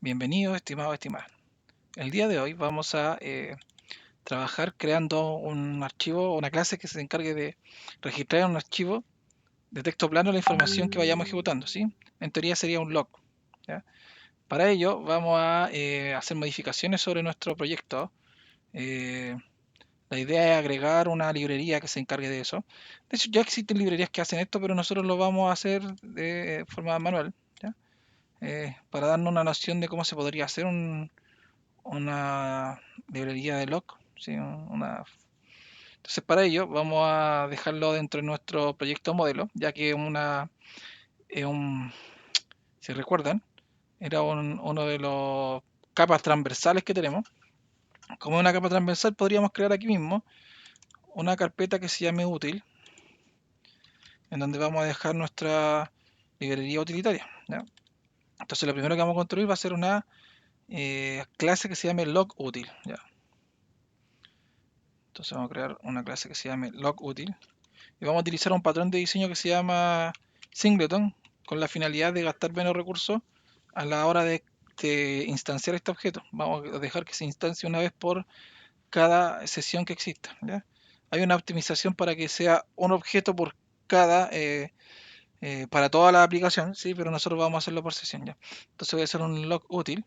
Bienvenido, estimado, estimada. El día de hoy vamos a trabajar creando un archivo, una clase que se encargue de registrar en un archivo de texto plano la información que vayamos ejecutando, ¿sí? En teoría sería un log, ¿ya? Para ello vamos a hacer modificaciones sobre nuestro proyecto. Eh, la idea es agregar una librería que se encargue de eso. De hecho, ya existen librerías que hacen esto, pero nosotros lo vamos a hacer de forma manual, ¿ya? Para darnos una noción de cómo se podría hacer una librería de log, ¿sí? Entonces para ello vamos a dejarlo dentro de nuestro proyecto modelo, ya que es un, si recuerdan, era uno de los capas transversales que tenemos. Como una capa transversal podríamos crear aquí mismo una carpeta que se llame útil, en donde vamos a dejar nuestra librería utilitaria, ¿ya? Entonces lo primero que vamos a construir va a ser una clase que se llame log útil, ¿ya? Entonces vamos a crear una clase que se llame log útil y vamos a utilizar un patrón de diseño que se llama singleton con la finalidad de gastar menos recursos a la hora de instanciar este objeto. Vamos a dejar que se instancie una vez por cada sesión que exista, ¿ya? Hay una optimización para que sea un objeto por cada para toda la aplicación, sí, pero nosotros vamos a hacerlo por sesión, ya. Entonces voy a hacer un log útil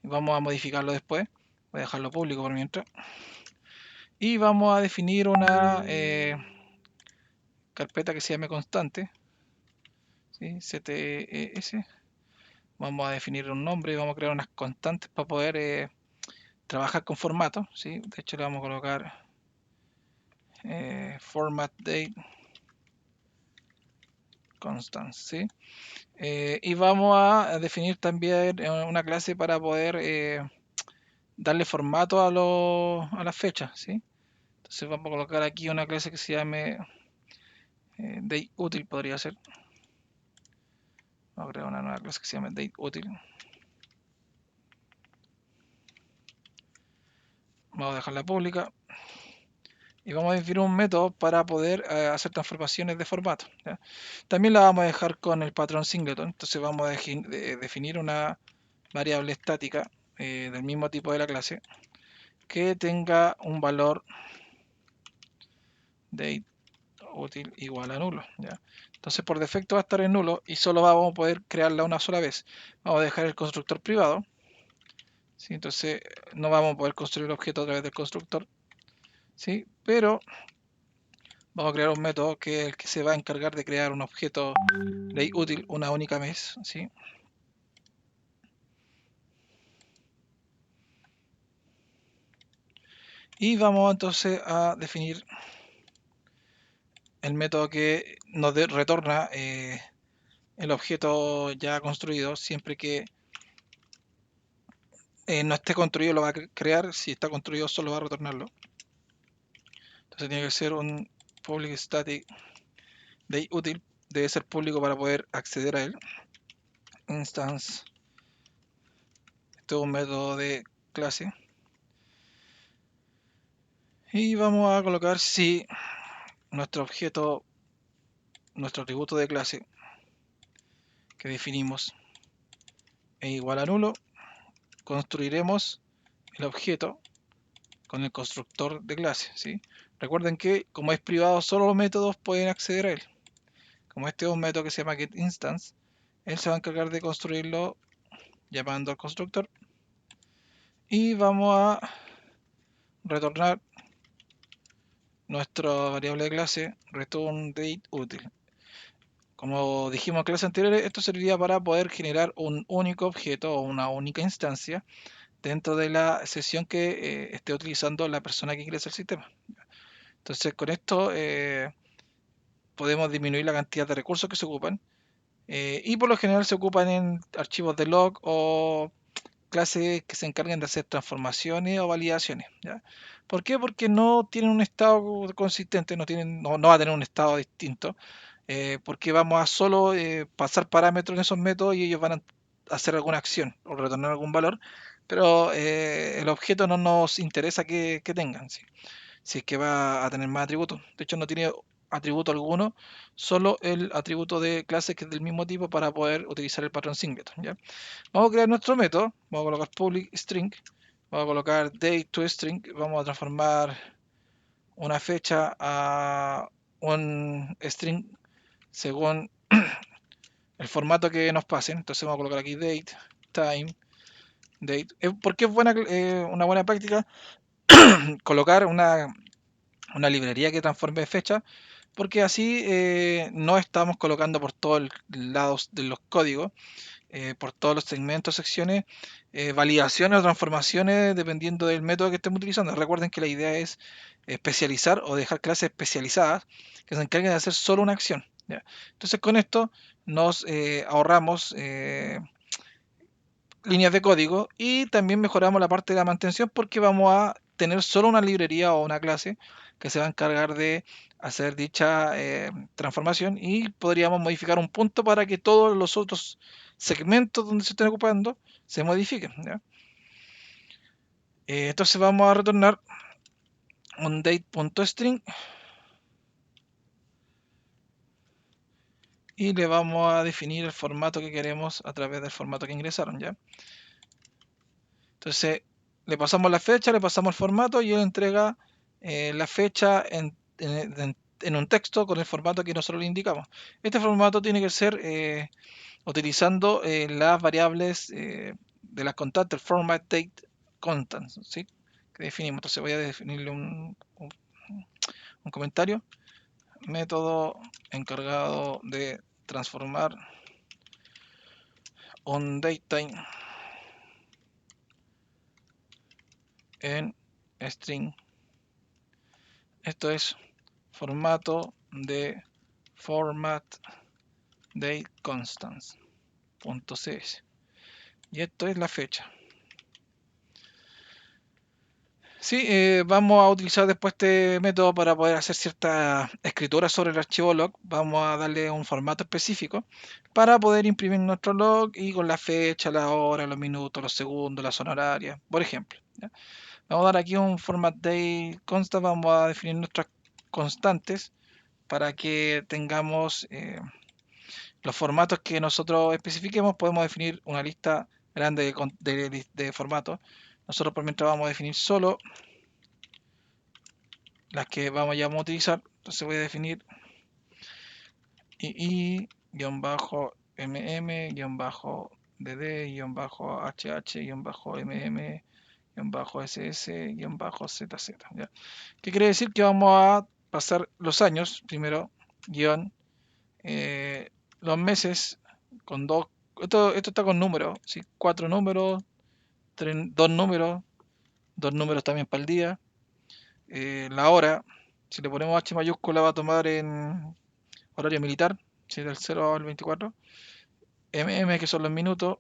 y vamos a modificarlo después. Voy a dejarlo público por mientras. Y vamos a definir una carpeta que se llame constante, ¿sí? CTES. Vamos a definir un nombre y vamos a crear unas constantes para poder trabajar con formato, ¿sí? De hecho le vamos a colocar format date constant, ¿sí? Y vamos a definir también una clase para poder darle formato a las fechas, ¿sí? Entonces vamos a colocar aquí una clase que se llame dateUtil, podría ser. Vamos a crear una nueva clase que se llame dateUtil. Vamos a dejarla pública. Y vamos a definir un método para poder hacer transformaciones de formato, ¿ya? También la vamos a dejar con el patrón singleton. Entonces vamos a definir una variable estática del mismo tipo de la clase que tenga un valor de útil igual a nulo, ¿ya? Entonces por defecto va a estar en nulo y solo vamos a poder crearla una sola vez. Vamos a dejar el constructor privado, ¿sí? Entonces no vamos a poder construir el objeto a través del constructor, ¿sí? Pero vamos a crear un método que es el que se va a encargar de crear un objeto ley útil una única vez, ¿sí? Y vamos entonces a definir el método que nos retorna el objeto ya construido. Siempre que no esté construido lo va a crear, si está construido solo va a retornarlo. Entonces tiene que ser un public static day útil, debe ser público para poder acceder a él. Instance, esto es un método de clase. Y vamos a colocar si nuestro objeto, nuestro atributo de clase que definimos es igual a nulo, construiremos el objeto con el constructor de clase, ¿sí? Recuerden que como es privado, solo los métodos pueden acceder a él. Como este es un método que se llama getInstance, él se va a encargar de construirlo llamando al constructor y vamos a retornar nuestra variable de clase return date útil. Como dijimos en clases anteriores, esto serviría para poder generar un único objeto o una única instancia dentro de la sesión que esté utilizando la persona que ingresa al sistema. Entonces con esto podemos disminuir la cantidad de recursos que se ocupan y por lo general se ocupan en archivos de log o clases que se encarguen de hacer transformaciones o validaciones, ¿ya? ¿Por qué? Porque no tienen un estado consistente, no va a tener un estado distinto, porque vamos a solo pasar parámetros en esos métodos y ellos van a hacer alguna acción o retornar algún valor, pero el objeto no nos interesa que tengan, ¿sí? Si es que va a tener más atributos. De hecho, no tiene atributo alguno, solo el atributo de clase que es del mismo tipo para poder utilizar el patrón singleton, ¿ya? Vamos a crear nuestro método, vamos a colocar public string, vamos a colocar date to string, vamos a transformar una fecha a un string según el formato que nos pasen. Entonces vamos a colocar aquí date, time, date. ¿Por qué es una buena práctica colocar una librería que transforme fecha? Porque así no estamos colocando por todos lados de los códigos, por todos los segmentos, secciones, validaciones o transformaciones dependiendo del método que estemos utilizando. Recuerden que la idea es especializar o dejar clases especializadas que se encarguen de hacer solo una acción, ¿ya? Entonces con esto nos ahorramos líneas de código y también mejoramos la parte de la mantención porque vamos a tener solo una librería o una clase que se va a encargar de hacer dicha transformación y podríamos modificar un punto para que todos los otros segmentos donde se estén ocupando se modifiquen, ¿ya? Entonces vamos a retornar un date.string y le vamos a definir el formato que queremos a través del formato que ingresaron, ¿ya? Entonces le pasamos la fecha, le pasamos el formato y él entrega la fecha en un texto con el formato que nosotros le indicamos. Este formato tiene que ser utilizando las variables de las constantes, format date constants, ¿sí? Que definimos. Entonces voy a definirle un comentario. Método encargado de transformar un datetime en string. Esto es formato de format date constants.cs. Y esto es la fecha. Sí, vamos a utilizar después este método para poder hacer cierta escritura sobre el archivo log. Vamos a darle un formato específico para poder imprimir nuestro log y con la fecha, la hora, los minutos, los segundos, la zona horaria, por ejemplo, ¿ya? Vamos a dar aquí un format date constant, vamos a definir nuestras constantes para que tengamos los formatos que nosotros especifiquemos. Podemos definir una lista grande de formatos. Nosotros por mientras vamos a definir solo las que ya vamos a utilizar. Entonces voy a definir ii-dd-mm-hh-mm-ss-zz, ¿qué quiere decir? Que vamos a pasar los años primero, guión, los meses con dos. Esto está con números, ¿sí? 4 números, 2 números también para el día. La hora, si le ponemos H mayúscula va a tomar en horario militar, ¿sí? Del 0 al 24. MM, que son los minutos.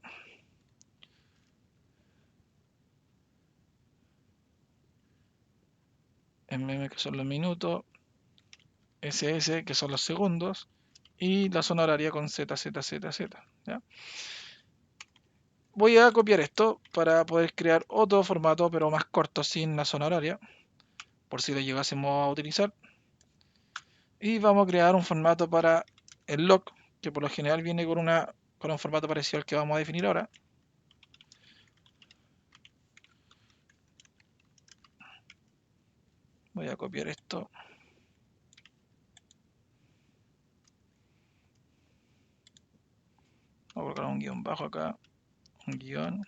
MM, que son los minutos. SS, que son los segundos. Y la zona horaria con ZZZZ, ¿ya? Voy a copiar esto para poder crear otro formato, pero más corto, sin la zona horaria, por si lo llegásemos a utilizar. Y vamos a crear un formato para el log, que por lo general viene con un formato parecido al que vamos a definir ahora. Voy a copiar esto. Voy a colocar un guión bajo acá, un guión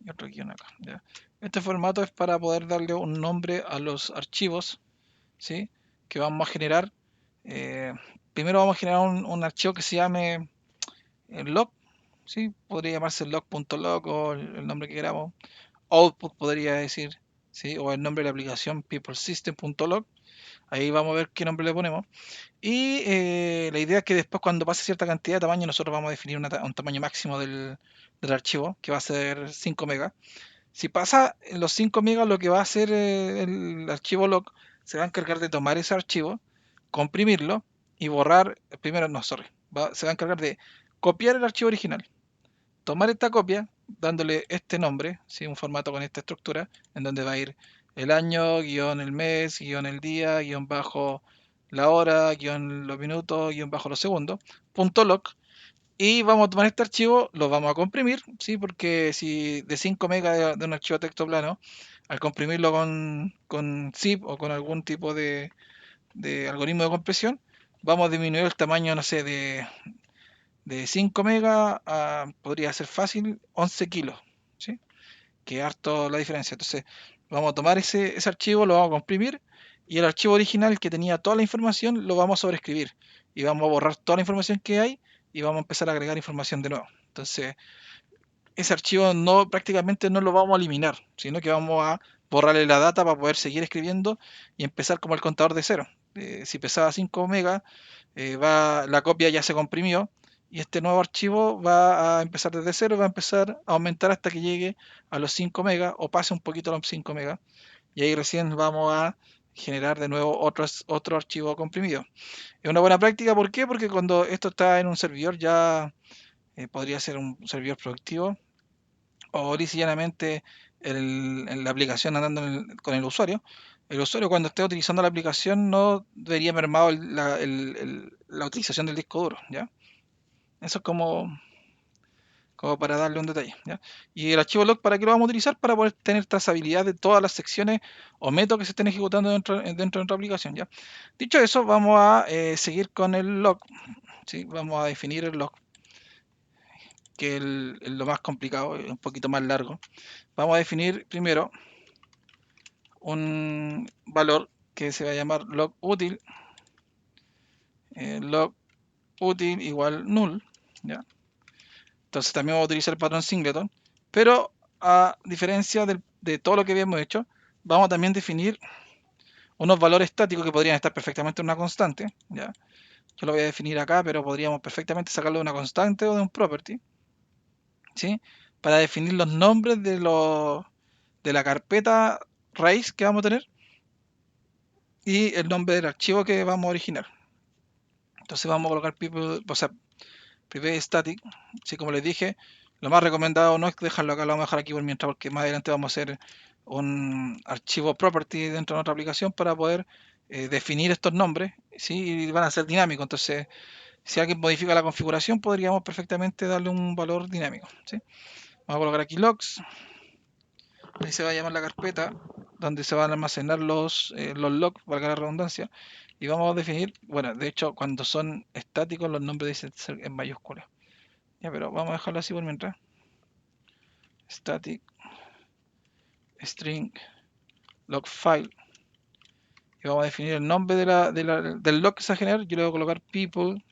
y otro guión acá, ¿ya? Este formato es para poder darle un nombre a los archivos, ¿sí? Que vamos a generar. Eh, Primero vamos a generar un archivo que se llame log, ¿sí? Podría llamarse log.log o el nombre que queramos. Output podría decir, ¿sí? O el nombre de la aplicación peoplesystem.log. Ahí vamos a ver qué nombre le ponemos. Y la idea es que después, cuando pase cierta cantidad de tamaño, nosotros vamos a definir un tamaño máximo del archivo, que va a ser 5 megas. Si pasa los 5 megas, lo que va a hacer el archivo log se va a encargar de tomar ese archivo, comprimirlo y borrar. Primero, no, sorry. Se va a encargar de copiar el archivo original, tomar esta copia, dándole este nombre, ¿sí? Un formato con esta estructura, en donde va a ir el año, guión el mes, guión el día, guión bajo la hora, guión los minutos, guión bajo los segundos, punto log. Y vamos a tomar este archivo, lo vamos a comprimir, ¿sí? Porque si de 5 megas de un archivo de texto plano, al comprimirlo con zip o con algún tipo de algoritmo de compresión, vamos a disminuir el tamaño, no sé, de 5 megas a, podría ser fácil, 11 kilos, ¿sí? Que es harto la diferencia. Entonces, vamos a tomar ese archivo, lo vamos a comprimir, y el archivo original que tenía toda la información lo vamos a sobreescribir. Y vamos a borrar toda la información que hay y vamos a empezar a agregar información de nuevo. Entonces, ese archivo no, prácticamente no lo vamos a eliminar, sino que vamos a borrarle la data para poder seguir escribiendo y empezar como el contador de cero. Si pesaba 5 megas, la copia ya se comprimió y este nuevo archivo va a empezar desde cero, va a empezar a aumentar hasta que llegue a los 5 megas o pase un poquito a los 5 megas, y ahí recién vamos a generar de nuevo otro archivo comprimido. Es una buena práctica, ¿por qué? Porque cuando esto está en un servidor ya podría ser un servidor productivo, o lisa y llanamente en la aplicación andando con el usuario. El usuario, cuando esté utilizando la aplicación, no debería mermado la utilización del disco duro, ¿ya? Eso es como para darle un detalle, ¿ya? Y el archivo log, ¿para qué lo vamos a utilizar? Para poder tener trazabilidad de todas las secciones o métodos que se estén ejecutando dentro de nuestra aplicación, ¿ya? Dicho eso, vamos a seguir con el log, ¿sí? Vamos a definir el log, que es lo más complicado, es un poquito más largo. Vamos a definir primero un valor que se va a llamar log útil, log útil igual null, ¿ya? Entonces también vamos a utilizar el patrón singleton, pero a diferencia de todo lo que habíamos hecho, vamos a también definir unos valores estáticos que podrían estar perfectamente en una constante, ¿ya? Yo lo voy a definir acá, pero podríamos perfectamente sacarlo de una constante o de un property, ¿sí? Para definir los nombres de la carpeta raíz que vamos a tener y el nombre del archivo que vamos a originar. Entonces vamos a colocar people, o sea, private static. Así como les dije, lo más recomendado no es dejarlo acá, lo vamos a dejar aquí por mientras, porque más adelante vamos a hacer un archivo property dentro de nuestra aplicación para poder definir estos nombres, ¿sí? Y van a ser dinámicos. Entonces, si alguien modifica la configuración, podríamos perfectamente darle un valor dinámico, ¿sí? Vamos a colocar aquí logs. Ahí se va a llamar la carpeta donde se van a almacenar los logs, valga la redundancia. Y vamos a definir, bueno, de hecho, cuando son estáticos, los nombres dicen ser en mayúsculas. Ya, pero vamos a dejarlo así por mientras. Static string log file. Y vamos a definir el nombre del log que se va a generar. Yo le voy a colocar people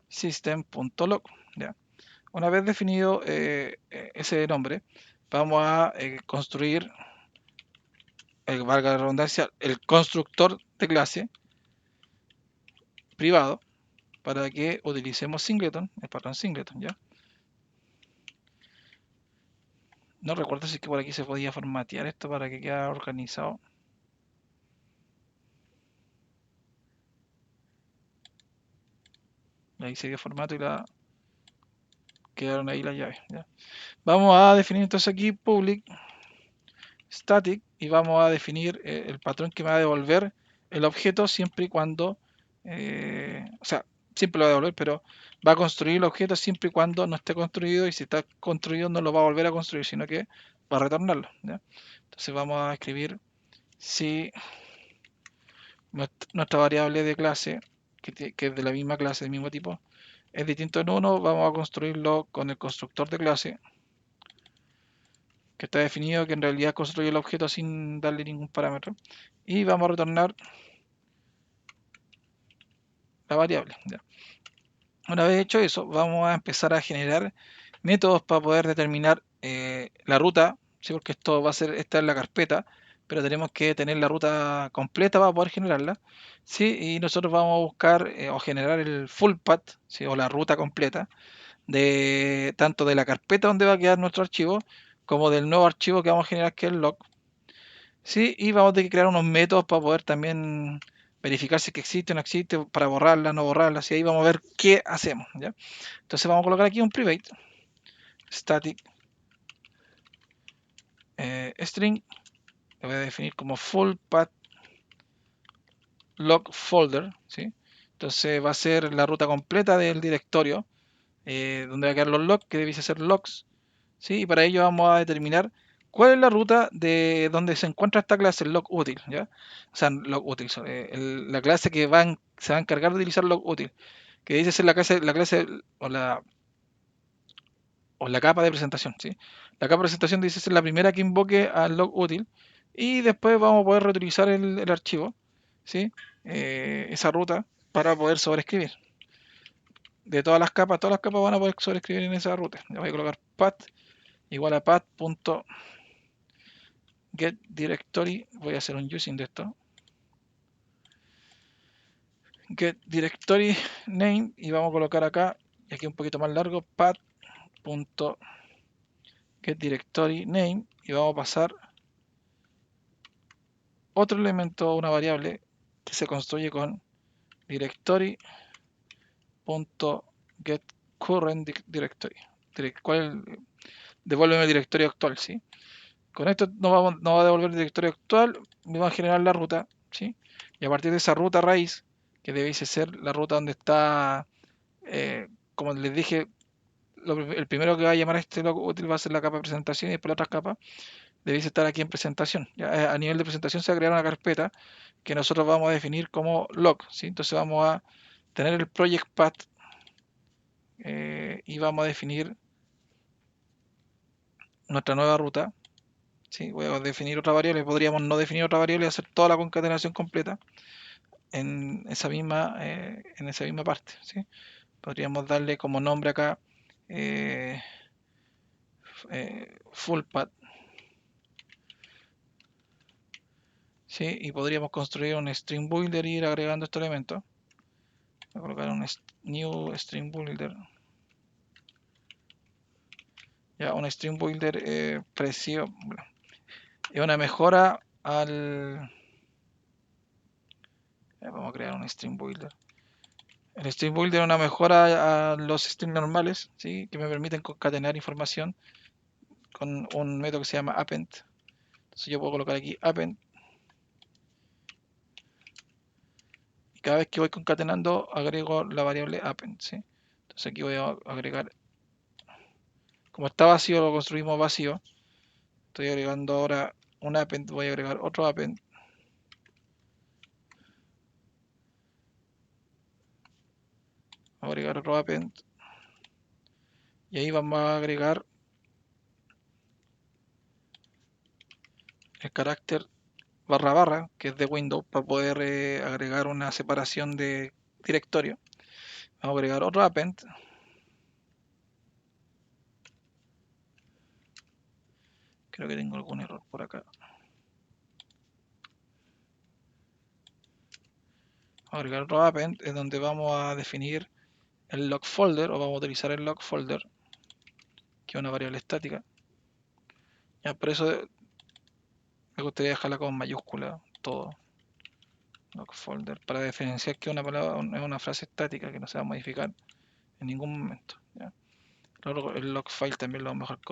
system.log. Ya. Una vez definido ese nombre, vamos a construir, valga la redundancia, el constructor de clase privado para que utilicemos singleton, el patrón singleton, ¿ya? No recuerdo si es que por aquí se podía formatear esto para que quede organizado. Ahí se dio formato y quedaron ahí las llaves, ¿ya? Vamos a definir entonces aquí public static y vamos a definir el patrón que me va a devolver el objeto siempre y cuando, o sea, siempre lo va a devolver, pero va a construir el objeto siempre y cuando no esté construido, y si está construido no lo va a volver a construir, sino que va a retornarlo, ¿ya? Entonces vamos a escribir si nuestra variable de clase, que es de la misma clase, del mismo tipo, es distinto en uno, vamos a construirlo con el constructor de clase, que está definido, que en realidad construye el objeto sin darle ningún parámetro, y vamos a retornar la variable, ¿ya? Una vez hecho eso, vamos a empezar a generar métodos para poder determinar la ruta, ¿sí? Porque esto va a ser, esta es la carpeta, pero tenemos que tener la ruta completa para poder generarla, ¿sí? Y nosotros vamos a buscar o generar el full path, ¿sí? O la ruta completa de tanto de la carpeta donde va a quedar nuestro archivo, como del nuevo archivo que vamos a generar, que es el log, ¿sí? Y vamos a tener que crear unos métodos para poder también verificar si es que existe o no existe, para borrarla, no borrarla, y ahí vamos a ver qué hacemos, ¿ya? Entonces vamos a colocar aquí un private static string le voy a definir como full path log folder, ¿sí? Entonces va a ser la ruta completa del directorio, donde va a quedar los logs, que debiese ser logs, ¿sí? Y para ello vamos a determinar cuál es la ruta de donde se encuentra esta clase, el log útil, ¿ya? O sea, log útil, la clase que se va a encargar de utilizar log útil, que dice ser la clase o la capa de presentación, ¿sí? La capa de presentación dice ser la primera que invoque al log útil y después vamos a poder reutilizar el archivo, ¿sí? Esa ruta para poder sobreescribir. De todas las capas van a poder sobreescribir en esa ruta. Le voy a colocar path igual a path.getDirectory. Voy a hacer un using de esto. GetDirectory name y vamos a colocar acá, y aquí un poquito más largo, path.getDirectory name y vamos a pasar otro elemento, una variable que se construye con directory.getCurrentDirectory. Devuélveme el directorio actual, ¿sí? Con esto no va a devolver el directorio actual, me va a generar la ruta, ¿sí? Y a partir de esa ruta raíz, que debiese ser la ruta donde está, como les dije, el primero que va a llamar a este log útil va a ser la capa de presentación y después la otra capa debiese estar aquí en presentación. ¿Ya? A nivel de presentación se va a crear una carpeta que nosotros vamos a definir como log, ¿sí? Entonces vamos a tener el project path y vamos a definir nuestra nueva ruta, ¿sí? Voy a definir otra variable, podríamos no definir otra variable y hacer toda la concatenación completa en en esa misma parte, ¿sí? Podríamos darle como nombre acá eh, full path, ¿sí? Y podríamos construir un string builder y ir agregando estos elementos. Voy a colocar un new string builder. Ya, un string builder bueno, es una mejora al... vamos a crear un string builder. El string builder es una mejora a los strings normales, ¿sí? Que me permiten concatenar información con un método que se llama append. Entonces yo puedo colocar aquí append y cada vez que voy concatenando agrego la variable append, ¿sí? Entonces aquí voy a agregar, como está vacío, lo construimos vacío. Estoy agregando ahora un append, voy a agregar otro append. Voy a agregar otro append. Y ahí vamos a agregar el carácter barra barra, que es de Windows, para poder agregar una separación de directorio. Vamos a agregar otro append. Creo que tengo algún error por acá. Vamos a agregar otro append, es donde vamos a definir el log folder, o vamos a utilizar el log folder, que es una variable estática. Ya, por eso me gustaría dejarla con mayúscula, todo. Log folder, para diferenciar que una palabra es una frase estática que no se va a modificar en ningún momento. ¿Ya? Luego el log file también lo vamos a dejar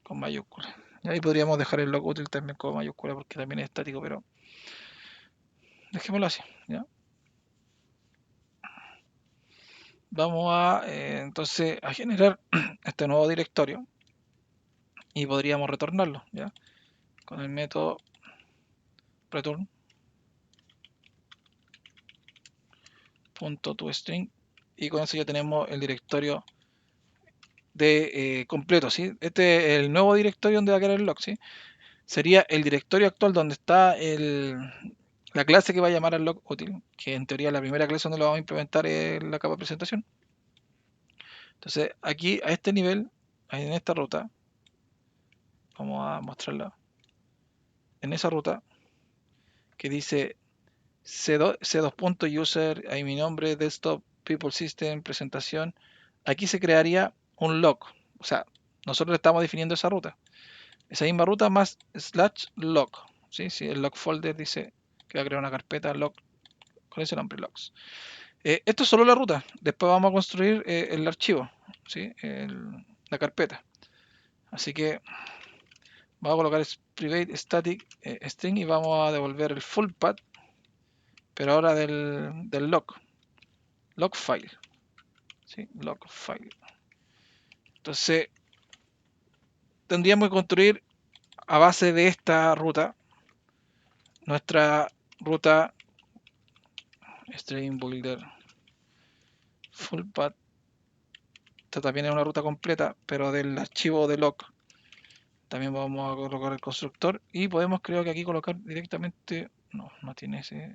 con mayúscula. Y ahí podríamos dejar el log útil también con mayúscula porque también es estático, pero dejémoslo así. ¿Ya? Vamos a entonces a generar este nuevo directorio y podríamos retornarlo, ¿ya? Con el método return .toString y con eso ya tenemos el directorio de completo, ¿sí? Este es el nuevo directorio donde va a quedar el log, ¿sí? Sería el directorio actual donde está la clase que va a llamar al log útil, que en teoría la primera clase donde lo vamos a implementar es la capa de presentación. Entonces aquí a este nivel, en esta ruta, vamos a mostrarla en esa ruta que dice C2.user, ahí mi nombre, desktop, people system, presentación. Aquí se crearía un log, o sea, nosotros estamos definiendo esa ruta. Esa misma ruta más /log, ¿sí? Si el log folder dice que va a crear una carpeta log con ese nombre, logs. Esto es solo la ruta, después vamos a construir el archivo, ¿sí? La carpeta. Así que Vamos a colocar private static string y vamos a devolver el full path, pero ahora del log file, ¿sí? Log file. Entonces tendríamos que construir a base de esta ruta nuestra ruta string builder full path. Esta también es una ruta completa, pero del archivo de log. También vamos a colocar el constructor y podemos, creo que aquí colocar directamente, no tiene ese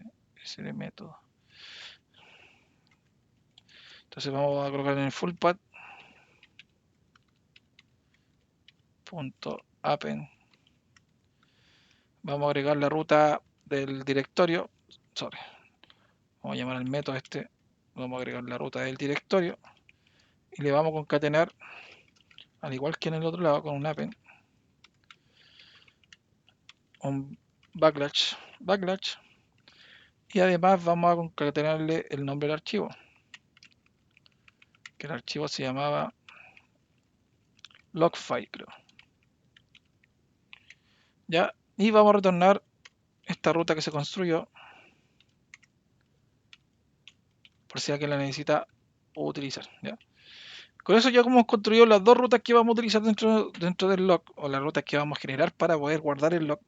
método. Entonces vamos a colocar en el full path punto append. Vamos a agregar la ruta del directorio. Sorry. Vamos a llamar al método este. Vamos a agregar la ruta del directorio y le vamos a concatenar, al igual que en el otro lado, con un append, un backlash, y además vamos a concatenarle el nombre del archivo, que el archivo se llamaba logfile, creo. Ya, y vamos a retornar esta ruta que se construyó por si alguien la necesita utilizar. ¿Ya? Con eso ya hemos construido las dos rutas que vamos a utilizar dentro del log, o las rutas que vamos a generar para poder guardar el log.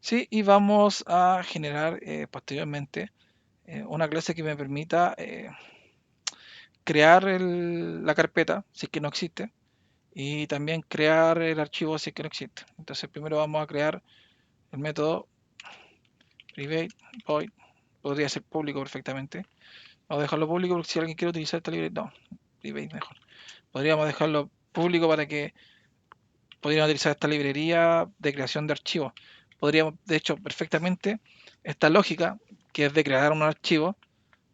¿Sí? Y vamos a generar posteriormente una clase que me permita crear la carpeta si es que no existe, y también crear el archivo si es que no existe. Entonces primero vamos a crear el método private void, podría ser público perfectamente. Vamos a dejarlo público porque si alguien quiere utilizar esta librería, no, private mejor. Podríamos dejarlo público para que pudieran utilizar esta librería de creación de archivos. Podríamos, de hecho, perfectamente esta lógica, que es de crear un archivo,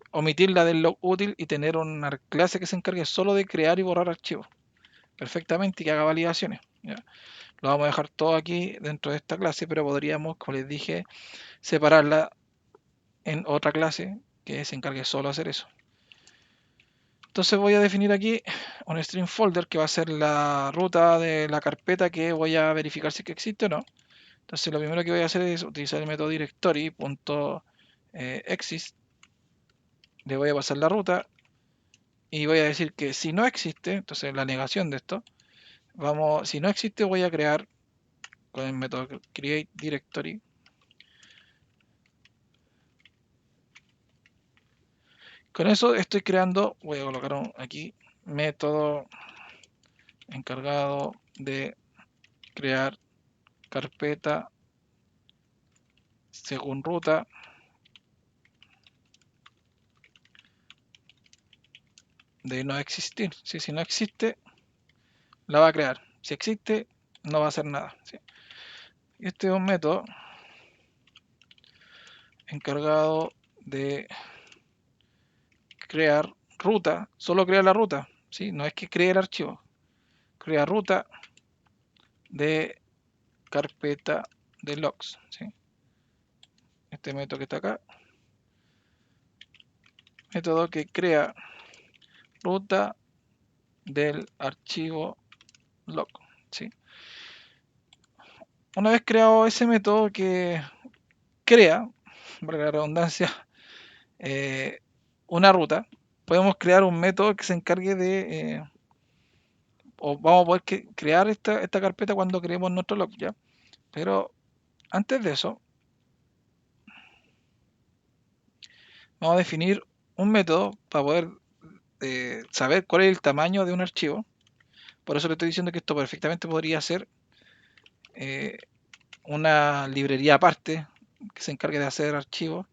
omitirla del log útil y tener una clase que se encargue solo de crear y borrar archivos perfectamente y que haga validaciones. ¿Ya? Lo vamos a dejar todo aquí dentro de esta clase, pero podríamos, como les dije, separarla en otra clase que se encargue solo de hacer eso. Entonces voy a definir aquí un string folder que va a ser la ruta de la carpeta que voy a verificar si que existe o no. Entonces lo primero que voy a hacer es utilizar el método directory.exist. Le voy a pasar la ruta y voy a decir que si no existe, entonces la negación de esto, si no existe voy a crear con el método create directory. Con eso estoy creando, voy a colocar aquí, método encargado de crear carpeta según ruta de no existir. Si no existe, la va a crear. Si existe, no va a hacer nada. ¿Sí? Este es un método encargado de crear ruta, solo crea la ruta, ¿sí? No es que cree el archivo, crea ruta de carpeta de logs, ¿sí? Este método que está acá, método que crea ruta del archivo log, ¿sí? Una vez creado ese método que crea, valga la redundancia, una ruta, podemos crear un método que se encargue de, o vamos a poder crear esta carpeta cuando creemos nuestro log, ¿ya? Pero antes de eso, vamos a definir un método para poder saber cuál es el tamaño de un archivo. Por eso le estoy diciendo que esto perfectamente podría ser una librería aparte que se encargue de hacer archivos.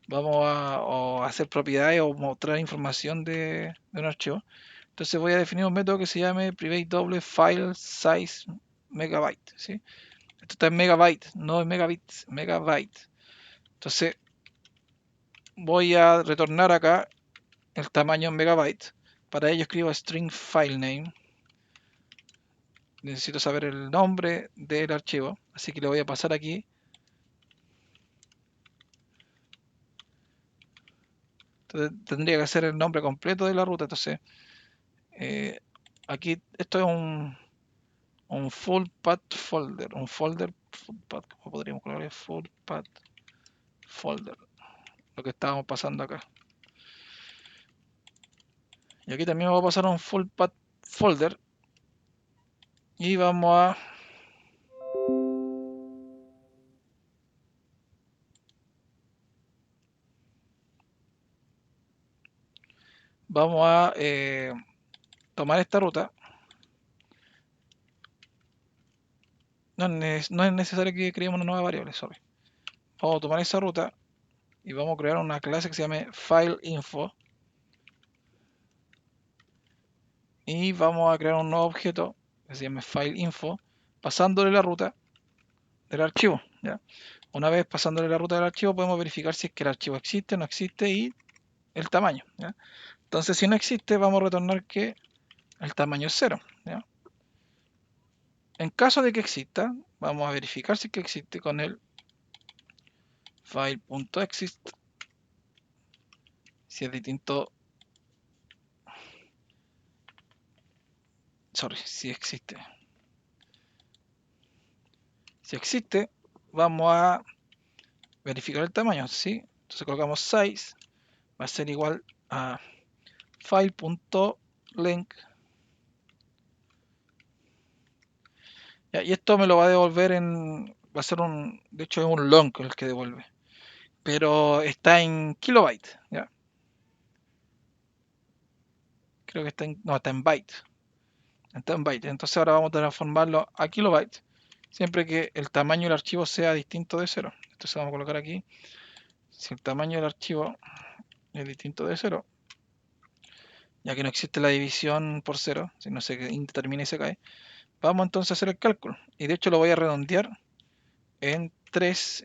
Vamos a hacer propiedades o mostrar información de un archivo. Entonces voy a definir un método que se llame private double file size megabyte. ¿Sí? Esto está en megabyte, no en megabits, megabyte. Entonces voy a retornar acá el tamaño en megabytes. Para ello escribo string file name. Necesito saber el nombre del archivo, así que le voy a pasar aquí. Entonces, tendría que ser el nombre completo de la ruta. Entonces, aquí esto es un un full path folder, un folder full path, ¿cómo podríamos colocar full path folder? Lo que estábamos pasando acá. Y aquí también voy a pasar un full path folder y vamos a tomar esta ruta. No es necesario que creemos una nueva variable, sorry. Vamos a tomar esa ruta y vamos a crear una clase que se llame FileInfo y vamos a crear un nuevo objeto que se llame FileInfo pasándole la ruta del archivo, ¿ya? Una vez pasándole la ruta del archivo podemos verificar si es que el archivo existe, no existe y el tamaño, ¿ya? Entonces si no existe vamos a retornar que el tamaño es 0, ¿ya? En caso de que exista, vamos a verificar si es que existe con el file.exist, si es distinto, sorry, si existe. Si existe, vamos a verificar el tamaño, ¿sí? Entonces colocamos size, va a ser igual a file.length. Y esto me lo va a devolver va a ser de hecho es un long el que devuelve, pero está en kilobyte, ¿ya? Creo que no, está en byte. Está en byte. Entonces ahora vamos a transformarlo a kilobyte, siempre que el tamaño del archivo sea distinto de 0. Entonces vamos a colocar aquí, si el tamaño del archivo es distinto de 0, ya que no existe la división por 0, si no se indetermina y se cae, vamos entonces a hacer el cálculo. Y de hecho lo voy a redondear en 3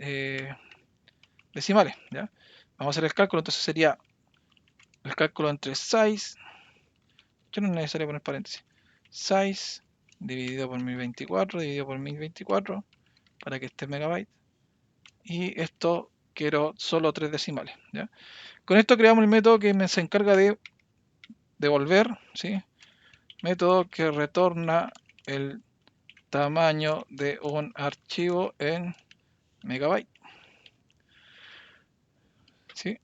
decimales, ¿ya? Vamos a hacer el cálculo, entonces sería el cálculo entre size, que no es necesario poner paréntesis, size dividido por 1024 dividido por 1024 para que esté en megabyte, y esto quiero solo 3 decimales, ¿ya? Con esto creamos el método que se encarga de devolver, ¿sí? Método que retorna el tamaño de un archivo en megabyte, ¿sí?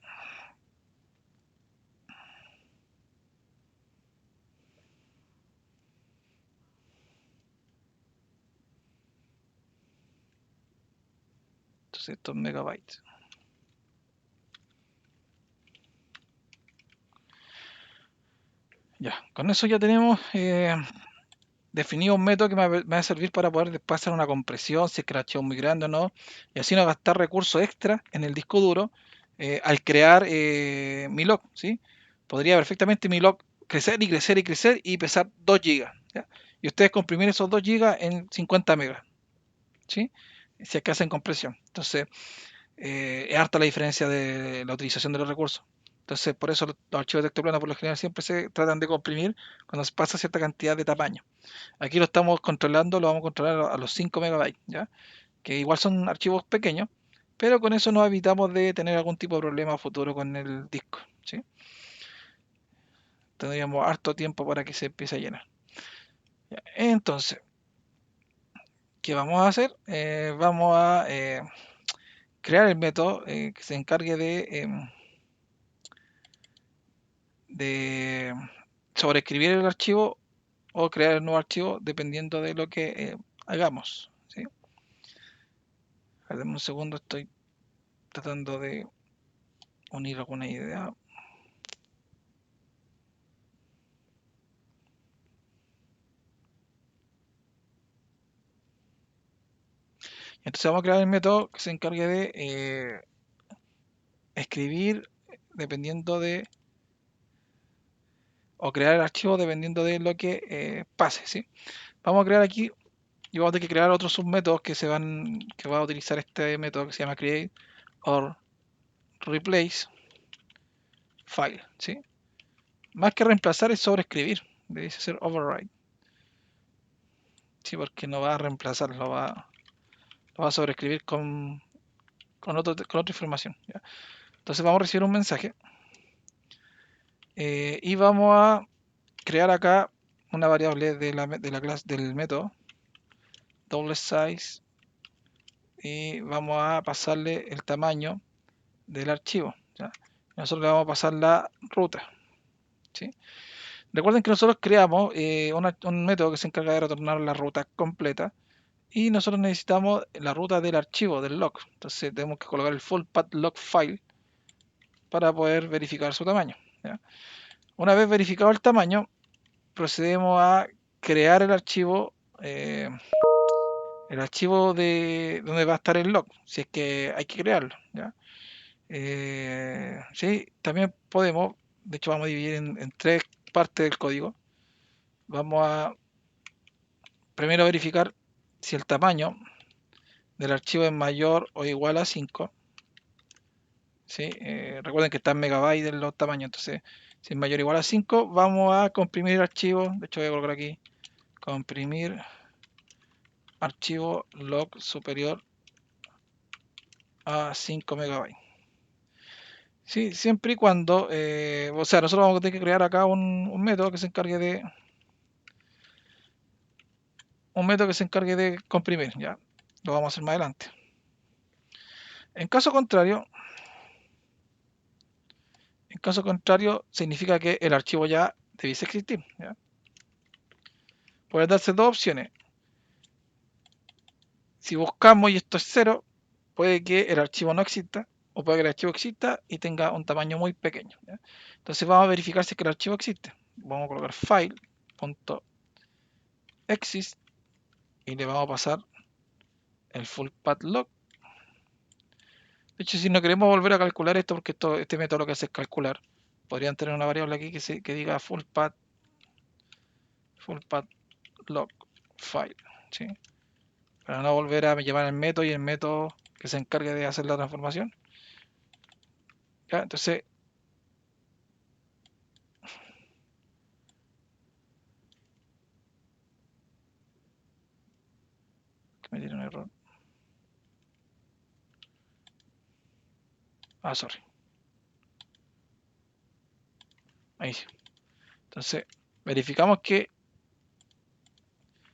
Entonces esto es megabytes. Ya, con eso ya tenemos definido un método que me va a servir para poder después hacer una compresión, si es que el archivo es muy grande o no, y así no gastar recursos extra en el disco duro al crear mi log, ¿sí? Podría perfectamente mi log crecer y crecer y crecer y pesar 2 GB, ¿ya? Y ustedes comprimir esos 2 GB en 50 megas, ¿sí? Si es que hacen compresión. Entonces, es harta la diferencia de la utilización de los recursos. Entonces, por eso los archivos de texto plano por lo general siempre se tratan de comprimir cuando se pasa cierta cantidad de tamaño. Aquí lo estamos controlando, lo vamos a controlar a los 5 megabytes, ¿ya? Que igual son archivos pequeños, pero con eso nos evitamos de tener algún tipo de problema futuro con el disco, ¿sí? Tendríamos harto tiempo para que se empiece a llenar. ¿Ya? Entonces, ¿qué vamos a hacer? Vamos a crear el método que se encargue de sobreescribir el archivo o crear el nuevo archivo dependiendo de lo que hagamos, ¿sí? A ver, un segundo, estoy tratando de unir alguna idea. Entonces vamos a crear el método que se encargue de escribir dependiendo de, o crear el archivo dependiendo de lo que pase, ¿sí? Vamos a crear aquí y vamos a tener que crear otros submétodos que va a utilizar este método que se llama create or replace file, ¿sí? Más que reemplazar es sobreescribir, debe ser override, ¿sí? Porque no va a reemplazar, lo va a sobreescribir con otra información, ¿ya? Entonces vamos a recibir un mensaje y vamos a crear acá una variable de la clase del método double size y vamos a pasarle el tamaño del archivo, ¿ya? Nosotros le vamos a pasar la ruta, ¿sí? Recuerden que nosotros creamos un método que se encarga de retornar la ruta completa y nosotros necesitamos la ruta del archivo, del log. Entonces tenemos que colocar el full path log file para poder verificar su tamaño, ¿ya? Una vez verificado el tamaño, procedemos a crear el archivo de donde va a estar el log, si es que hay que crearlo, ¿ya? Sí, también podemos, de hecho vamos a dividir en tres partes del código. Vamos a primero verificar si el tamaño del archivo es mayor o igual a 5. ¿Sí? Recuerden que está en megabytes en los tamaños, entonces si es mayor o igual a 5, vamos a comprimir el archivo. De hecho voy a colocar aquí comprimir archivo log superior a 5 megabytes. Sí, siempre y cuando, o sea, nosotros vamos a tener que crear acá un método que se encargue de comprimir, ya. Lo vamos a hacer más adelante. En caso contrario, significa que el archivo ya debiese existir, ¿ya? Pueden darse dos opciones. Si buscamos y esto es 0, puede que el archivo no exista, o puede que el archivo exista y tenga un tamaño muy pequeño, ¿ya? Entonces vamos a verificar si es que el archivo existe. Vamos a colocar file.exist y le vamos a pasar el full path log. De hecho, si no queremos volver a calcular esto, porque este método lo que hace es calcular, podrían tener una variable aquí que diga full path log file, ¿sí? Para no volver a llevar el método y el método que se encargue de hacer la transformación, ¿ya? Entonces, que me tiene un error. Sorry. Ahí sí. Entonces, verificamos que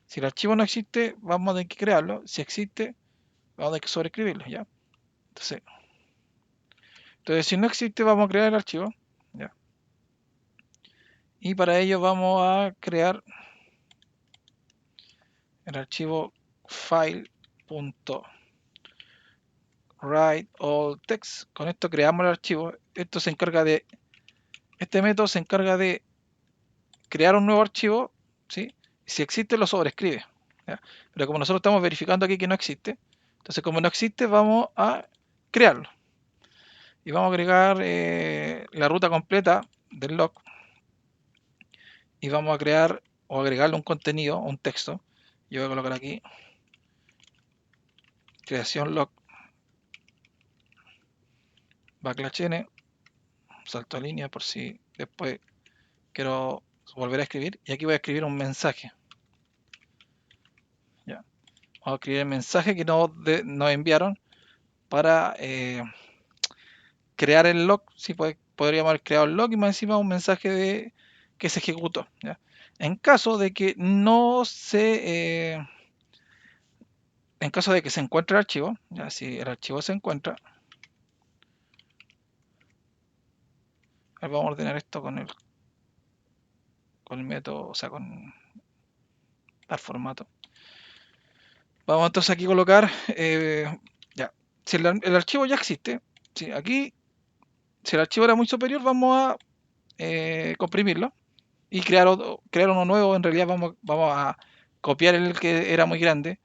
si el archivo no existe, vamos a tener que crearlo. Si existe, vamos a tener que sobreescribirlo, ¿ya? Entonces, si no existe, vamos a crear el archivo, ¿ya? Y para ello vamos a crear el archivo file.writeAllText. Con esto creamos el archivo. Este método se encarga de crear un nuevo archivo, ¿sí? Si existe, lo sobrescribe, ¿ya? Pero como nosotros estamos verificando aquí que no existe, entonces como no existe, vamos a crearlo. Y vamos a agregar la ruta completa del log. Y vamos a crear o agregarle un contenido, un texto. Yo voy a colocar aquí creación log /n, salto a línea por si después quiero volver a escribir. Y aquí voy a escribir un mensaje. ¿Ya? Vamos a escribir el mensaje que nos enviaron para crear el log. Sí, podríamos haber creado el log y más encima un mensaje que se ejecutó, ¿ya? En caso de que en caso de que se encuentre el archivo, ya, si el archivo se encuentra, vamos a ordenar esto con el método, o sea, con dar formato. Vamos entonces aquí a colocar, ya, si el archivo ya existe, ¿sí? Aquí, si el archivo era muy superior, vamos a comprimirlo y crear uno nuevo. En realidad vamos a copiar el que era muy grande.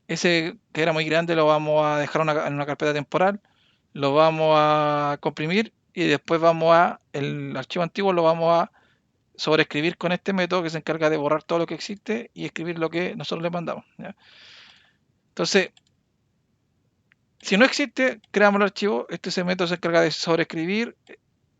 Ese que era muy grande lo vamos a dejar en una carpeta temporal, lo vamos a comprimir y después el archivo antiguo lo vamos a sobreescribir con este método que se encarga de borrar todo lo que existe y escribir lo que nosotros le mandamos, ¿ya? Entonces, si no existe, creamos el archivo. Ese método se encarga de sobreescribir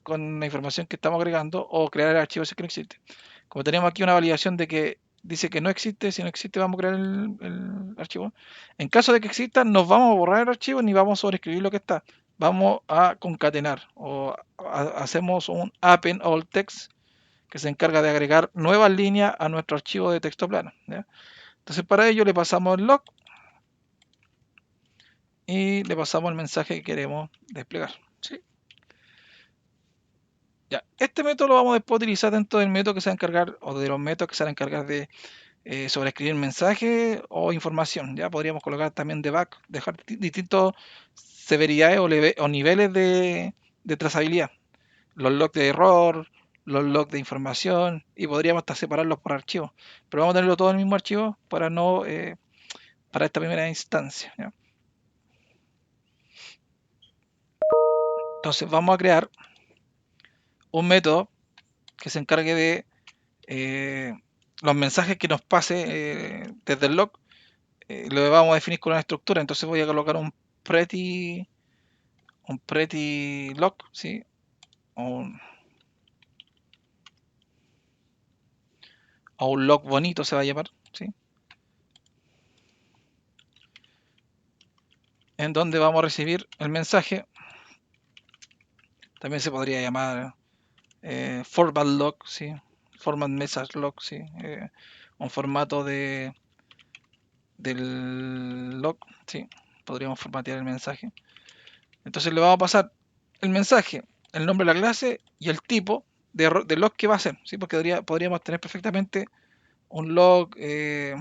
con la información que estamos agregando o crear el archivo si es que no existe. Como tenemos aquí una validación de que dice que no existe, si no existe vamos a crear el archivo. En caso de que exista, no vamos a borrar el archivo ni vamos a sobreescribir lo que está. Vamos a concatenar o hacemos un append all text que se encarga de agregar nuevas líneas a nuestro archivo de texto plano, ¿ya? Entonces para ello le pasamos el log y le pasamos el mensaje que queremos desplegar. ¿Sí? Ya, este método lo vamos después a utilizar dentro del método que se va a encargar, o de los métodos que se van a encargar de sobreescribir mensajes o información. Ya podríamos colocar también debug, dejar distintas severidades o niveles de trazabilidad. Los logs de error, los logs de información, y podríamos hasta separarlos por archivos. Pero vamos a tenerlo todo en el mismo archivo para no para esta primera instancia. ¿Ya? Entonces vamos a crear un método que se encargue de los mensajes que nos pase desde el log. Lo vamos a definir con una estructura. Entonces voy a colocar un pretty log, ¿sí? O un log bonito se va a llamar, ¿sí? En donde vamos a recibir el mensaje. También se podría llamar format log, ¿sí? Format message log, ¿sí? Un formato del log, ¿sí? Podríamos formatear el mensaje. Entonces le vamos a pasar el mensaje, el nombre de la clase y el tipo de log que va a ser, ¿sí? Porque podríamos tener perfectamente un log de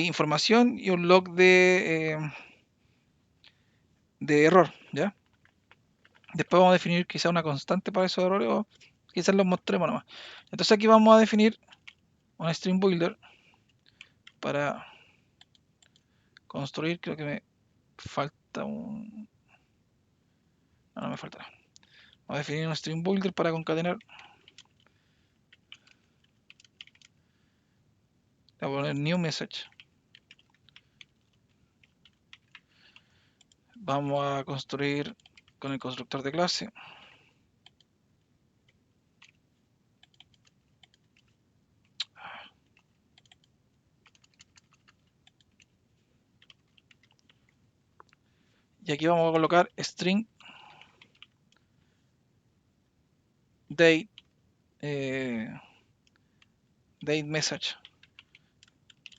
información y un log de error, ¿ya? Después vamos a definir quizá una constante para esos errores o quizás los mostremos nomás. Entonces aquí vamos a definir un string builder para construir. Creo que me falta un... No, no me falta. Vamos a definir un string builder para concatenar. Le voy a poner new message. Vamos a construir con el constructor de clase. Y aquí vamos a colocar string date, date message.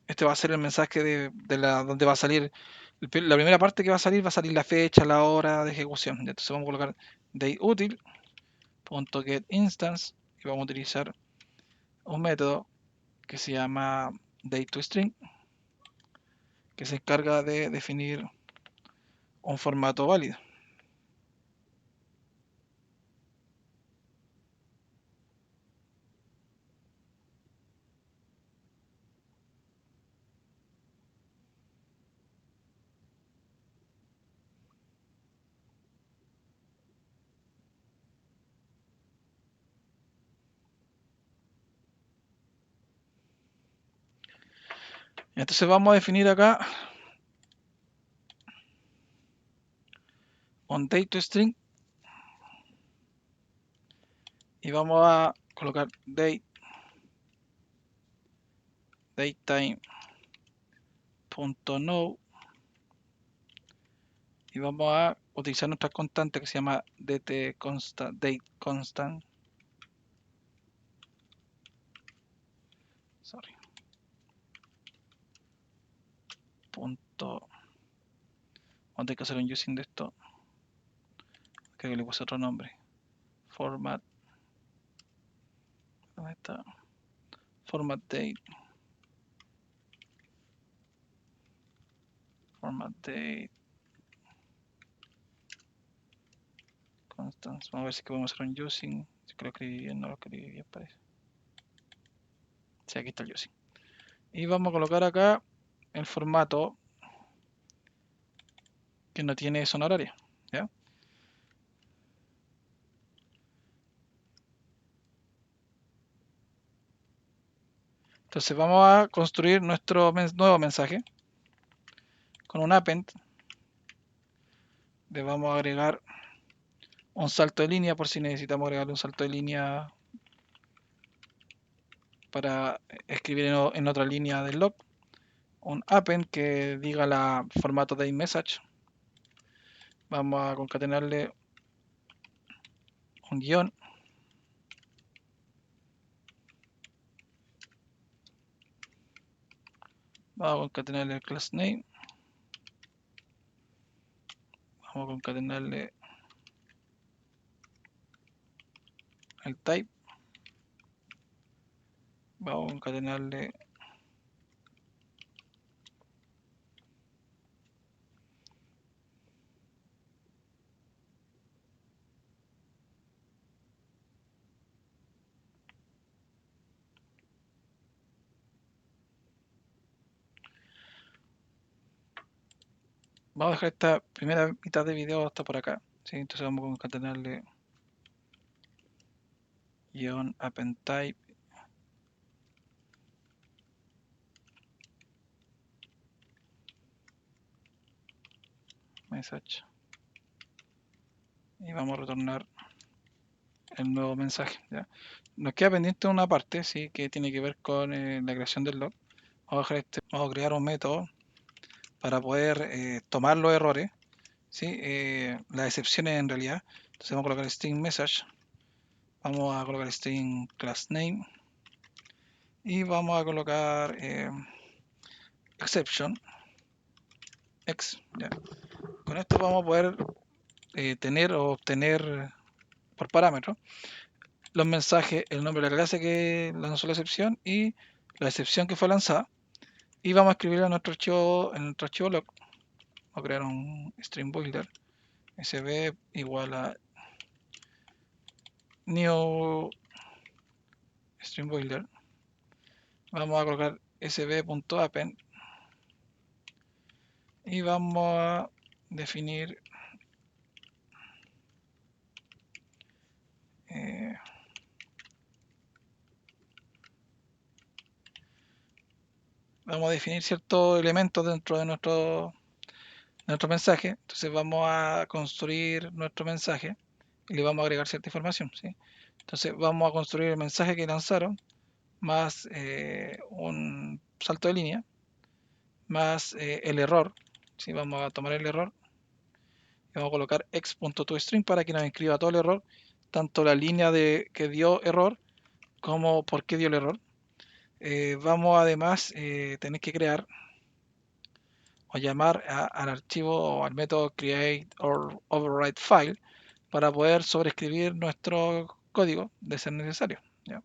Este va a ser el mensaje donde va a salir. La primera parte que va a salir la fecha, la hora de ejecución. Entonces vamos a colocar dateUtil.getInstance y vamos a utilizar un método que se llama dateToString, que se encarga de definir un formato válido. Entonces vamos a definir acá un dateToString y vamos a colocar datetime.now y vamos a utilizar nuestra constante que se llama dateConstant. Sorry. Punto. Vamos a tener que hacer un using de esto. Creo que le puse otro nombre. Format. ¿Dónde está? Format date. Format date. Constance. Vamos a ver si podemos hacer un using. Si que lo escribí bien, no lo escribí bien, parece. Sí, aquí está el using. Y vamos a colocar acá el formato que no tiene zona horaria. ¿Ya? Entonces vamos a construir nuestro nuevo mensaje con un append. Le vamos a agregar un salto de línea por si necesitamos agregarle un salto de línea para escribir en otra línea del log. Un append que diga la formato de message. Vamos a concatenarle un guión. Vamos a concatenarle el class name. vamos a concatenarle el type, vamos a concatenarle vamos a dejar esta primera mitad de video hasta por acá, ¿sí? Entonces vamos a concatenarle guión append type message y vamos a retornar el nuevo mensaje, ¿ya? Nos queda pendiente una parte, ¿sí? Que tiene que ver con la creación del log. Vamos a crear un método para poder tomar los errores, ¿sí? Las excepciones en realidad. Entonces vamos a colocar string message, vamos a colocar string class name y vamos a colocar exception x, ¿ya? Con esto vamos a poder tener o obtener por parámetro los mensajes, el nombre de la clase que lanzó la excepción y la excepción que fue lanzada, y vamos a escribirlo en nuestro archivo log. Vamos a crear un string builder sb igual a new string builder, vamos a colocar sb.append y vamos a definir ciertos elementos dentro de nuestro mensaje. Entonces vamos a construir nuestro mensaje y le vamos a agregar cierta información, ¿sí? Entonces vamos a construir el mensaje que lanzaron más un salto de línea más el error, ¿sí? Vamos a tomar el error y vamos a colocar x.toString para que nos escriba todo el error, tanto la línea que dio error como por qué dio el error. Vamos además tener que crear o llamar al archivo o al método create or override file para poder sobreescribir nuestro código de ser necesario, ¿ya?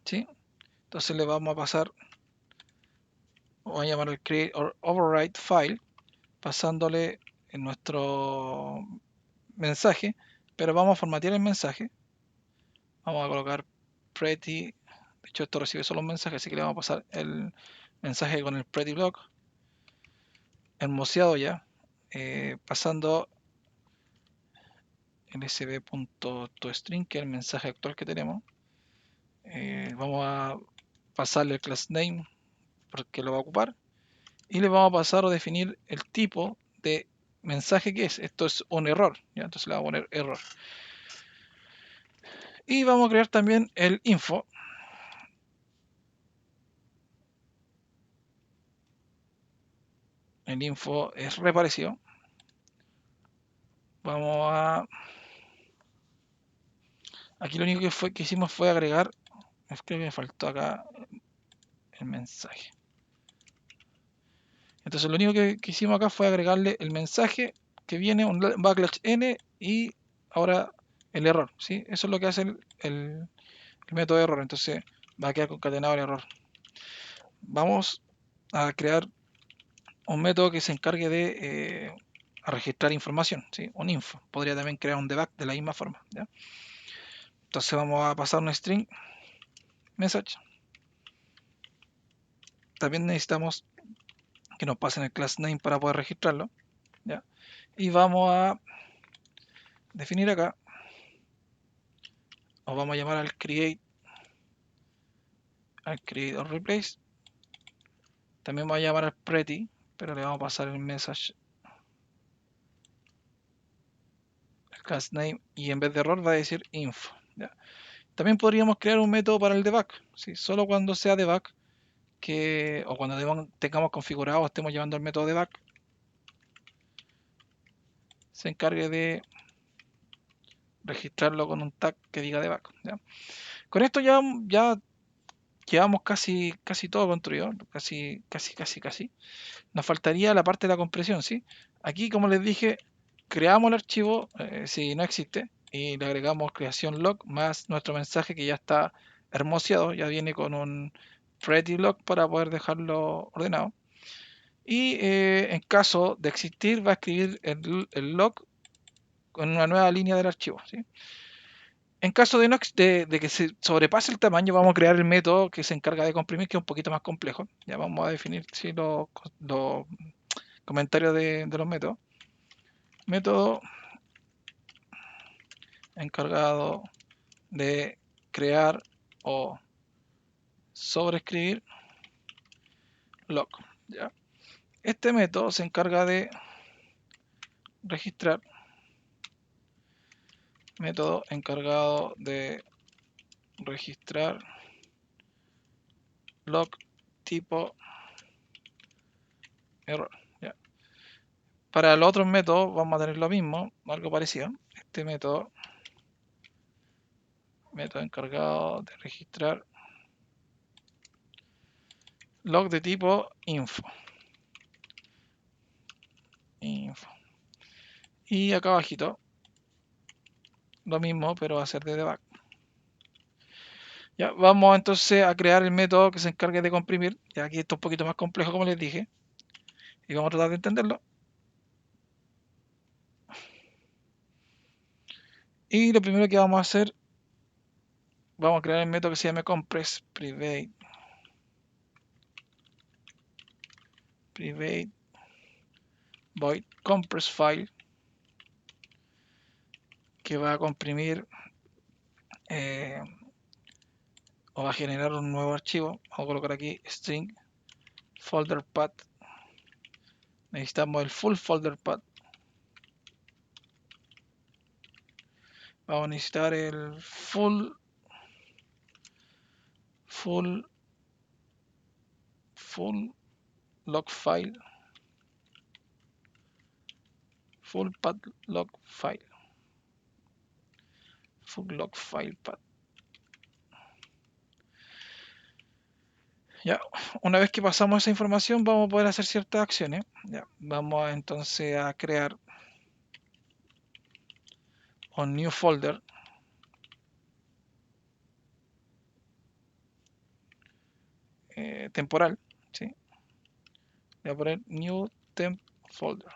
¿Sí? Entonces le vamos a pasar, o a llamar al create or override file pasándole en nuestro mensaje, pero vamos a formatear el mensaje. Vamos a colocar pretty, de hecho esto recibe solo un mensaje, así que le vamos a pasar el mensaje con el pretty block hermoseado ya, pasando el sb.toString, que es el mensaje actual que tenemos. Vamos a pasarle el class name porque lo va a ocupar y le vamos a pasar o definir el tipo de mensaje que es. Esto es un error, ¿ya? Entonces le vamos a poner error. Y vamos a crear también el info. El info es reparecido. Vamos a... Aquí lo único que hicimos fue agregar... Creo que me faltó acá el mensaje. Entonces lo único que hicimos acá fue agregarle el mensaje que viene, un backlash n y ahora el error, ¿sí? Eso es lo que hace el método de error. Entonces va a quedar concatenado el error. Vamos a crear un método que se encargue de registrar información, ¿sí? Un info. Podría también crear un debug de la misma forma, ¿ya? Entonces vamos a pasar un string message. También necesitamos que nos pasen el class name para poder registrarlo, ¿ya? Y vamos a definir acá, o vamos a llamar al create or replace. También vamos a llamar al pretty, pero le vamos a pasar el message, el class name, y en vez de error va a decir info, ¿ya? También podríamos crear un método para el debug, ¿sí? Solo cuando sea debug, o cuando tengamos configurado o estemos llevando el método debug, se encargue de registrarlo con un tag que diga debug, ¿ya? Con esto ya llevamos casi todo construido, casi. Nos faltaría la parte de la compresión, ¿sí? Aquí, como les dije, creamos el archivo, si no existe, y le agregamos creación log más nuestro mensaje que ya está hermoseado, ya viene con un pretty log para poder dejarlo ordenado. Y en caso de existir, va a escribir el log con una nueva línea del archivo, ¿sí? En caso de, de que se sobrepase el tamaño, vamos a crear el método que se encarga de comprimir, que es un poquito más complejo. Ya vamos a definir ¿sí? los comentarios de los métodos. Método encargado de crear o sobreescribir log. ¿ya? Este método se encarga de registrar. Método encargado de registrar log tipo error. ¿ya? Para los otros métodos vamos a tener lo mismo, algo parecido. Este método encargado de registrar log de tipo info. Y acá abajito lo mismo, pero va a ser de debug. Ya, vamos entonces a crear el método que se encargue de comprimir. Ya aquí esto es un poquito más complejo, como les dije. Y vamos a tratar de entenderlo. Y lo primero que vamos a hacer, vamos a crear el método que se llame compress private void compress file, que va a comprimir o va a generar un nuevo archivo. Vamos a colocar aquí string folder path. Necesitamos el full folder path. Vamos a necesitar el full log file, full path log file, full log file path. Ya, una vez que pasamos esa información vamos a poder hacer ciertas acciones. Ya, vamos entonces a crear un new folder temporal, ¿sí? Voy a poner new temp folder.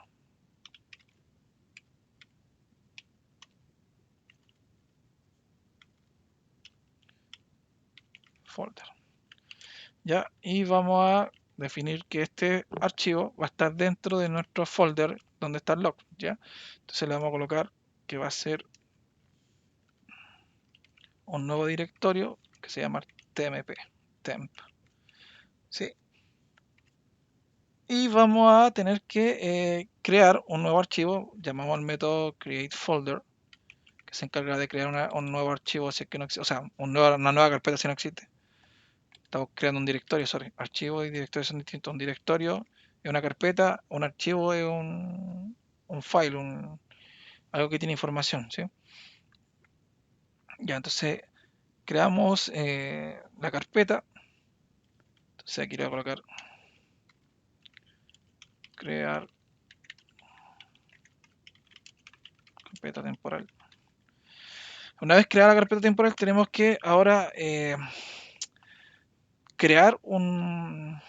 Ya, y vamos a definir que este archivo va a estar dentro de nuestro folder donde está el log, ¿ya? Entonces le vamos a colocar que va a ser un nuevo directorio que se llama tmp, temp, ¿sí? Y vamos a tener que crear un nuevo archivo, llamamos al método createFolder, que se encarga de crear un nuevo archivo si es que no existe, o sea, una nueva carpeta si no existe. Estamos creando un directorio, sorry. Archivo y directorio son distintos. Un directorio es una carpeta, un archivo es un file, algo que tiene información, ¿sí? Ya, entonces creamos la carpeta. Entonces aquí le voy a colocar crear carpeta temporal. Una vez creada la carpeta temporal tenemos que ahora crear un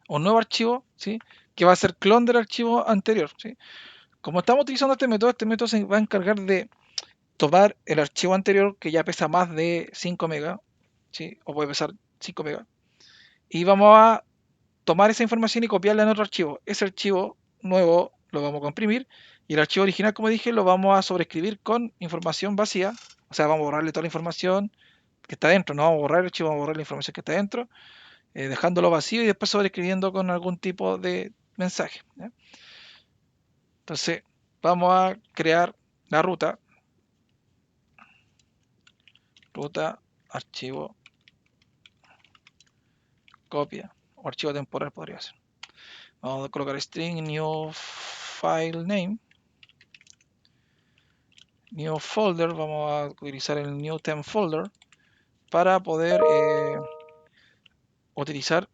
nuevo archivo, ¿sí? Que va a ser clon del archivo anterior, ¿sí? Como estamos utilizando este método se va a encargar de tomar el archivo anterior que ya pesa más de 5 megas, ¿sí? O puede pesar 5 megas, y vamos a tomar esa información y copiarla en otro archivo. Ese archivo nuevo lo vamos a comprimir y el archivo original, como dije, lo vamos a sobreescribir con información vacía, o sea, vamos a borrarle toda la información que está dentro, no vamos a borrar el archivo, vamos a borrar la información que está dentro, dejándolo vacío y después sobreescribiendo con algún tipo de mensaje, ¿ya? Entonces, vamos a crear la ruta archivo copia o archivo temporal podría ser. Vamos a colocar string new file name, new folder, vamos a utilizar el new temp folder para poder utilizar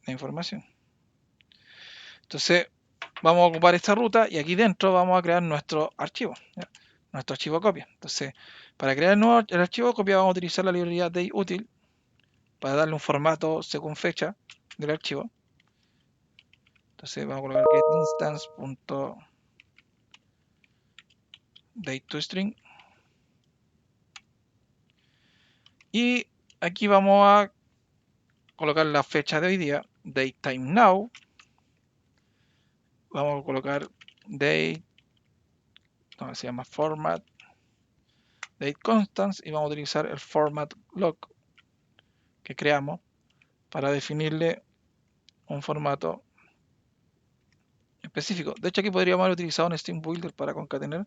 la información. Entonces vamos a ocupar esta ruta y aquí dentro vamos a crear nuestro archivo, ¿ya? Nuestro archivo copia. Entonces, para crear el archivo copia vamos a utilizar la librería dayutil para darle un formato según fecha del archivo. Entonces vamos a colocar getInstance.dateToString y aquí vamos a colocar la fecha de hoy día, dateTimeNow. Vamos a colocar date, no, se llama format, dateConstants y vamos a utilizar el format log que creamos para definirle un formato específico. De hecho, aquí podríamos haber utilizado un string builder para concatener.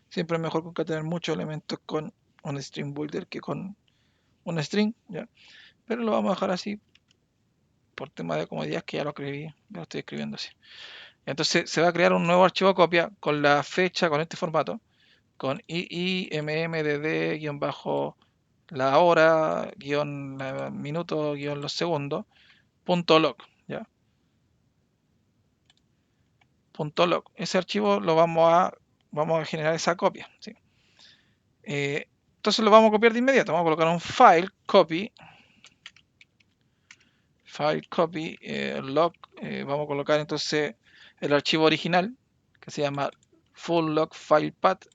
Siempre es mejor concatener muchos elementos con un string builder que con un string, ¿ya? Pero lo vamos a dejar así por tema de comodidad, que ya lo escribí, ya lo estoy escribiendo así. Entonces se va a crear un nuevo archivo copia con la fecha, con este formato, con immdd bajo la hora, guión minuto, guión los segundos, punto log, ¿ya? Punto log. Ese archivo lo vamos a generar esa copia, ¿sí? Entonces lo vamos a copiar de inmediato. Vamos a colocar un file copy, log. Vamos a colocar entonces el archivo original que se llama full log file path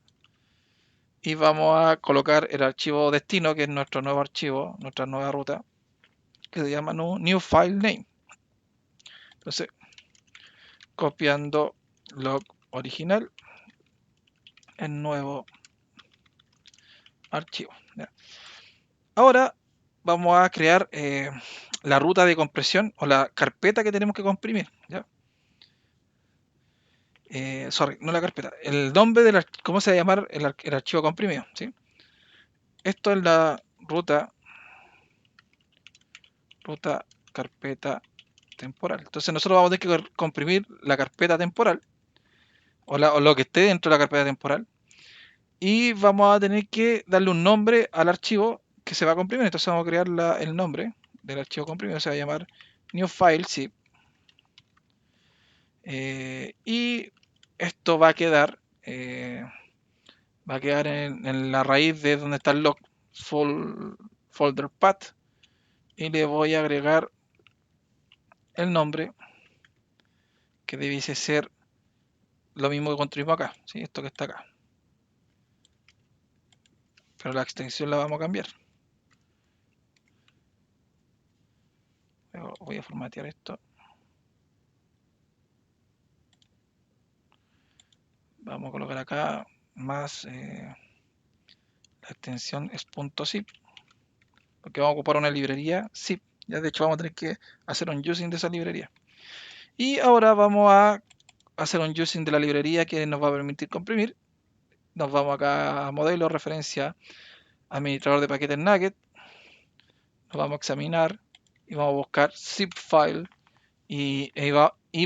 y vamos a colocar el archivo destino, que es nuestro nuevo archivo, nuestra nueva ruta, que se llama new file name. Entonces, copiando log original, el nuevo archivo, ¿ya? Ahora vamos a crear la ruta de compresión o la carpeta que tenemos que comprimir, ¿ya? Sorry, no la carpeta, el nombre del cómo se va a llamar el archivo comprimido, ¿sí? Esto es la ruta carpeta temporal. Entonces nosotros vamos a tener que comprimir la carpeta temporal o lo que esté dentro de la carpeta temporal y vamos a tener que darle un nombre al archivo que se va a comprimir. Entonces vamos a crear el nombre del archivo comprimido, se va a llamar new file zip. Y esto va a quedar en la raíz de donde está el log folder path y le voy a agregar el nombre que debiese ser lo mismo que construimos acá, ¿sí? Esto que está acá, pero la extensión la vamos a cambiar. Voy a formatear esto. Vamos a colocar acá más la extensión es .zip porque vamos a ocupar una librería zip. Ya de hecho vamos a tener que hacer un using de esa librería. Y ahora vamos a hacer un using de la librería que nos va a permitir comprimir. Nos vamos acá a modelo, referencia, administrador de paquetes Nugget. Nos vamos a examinar y vamos a buscar zip file y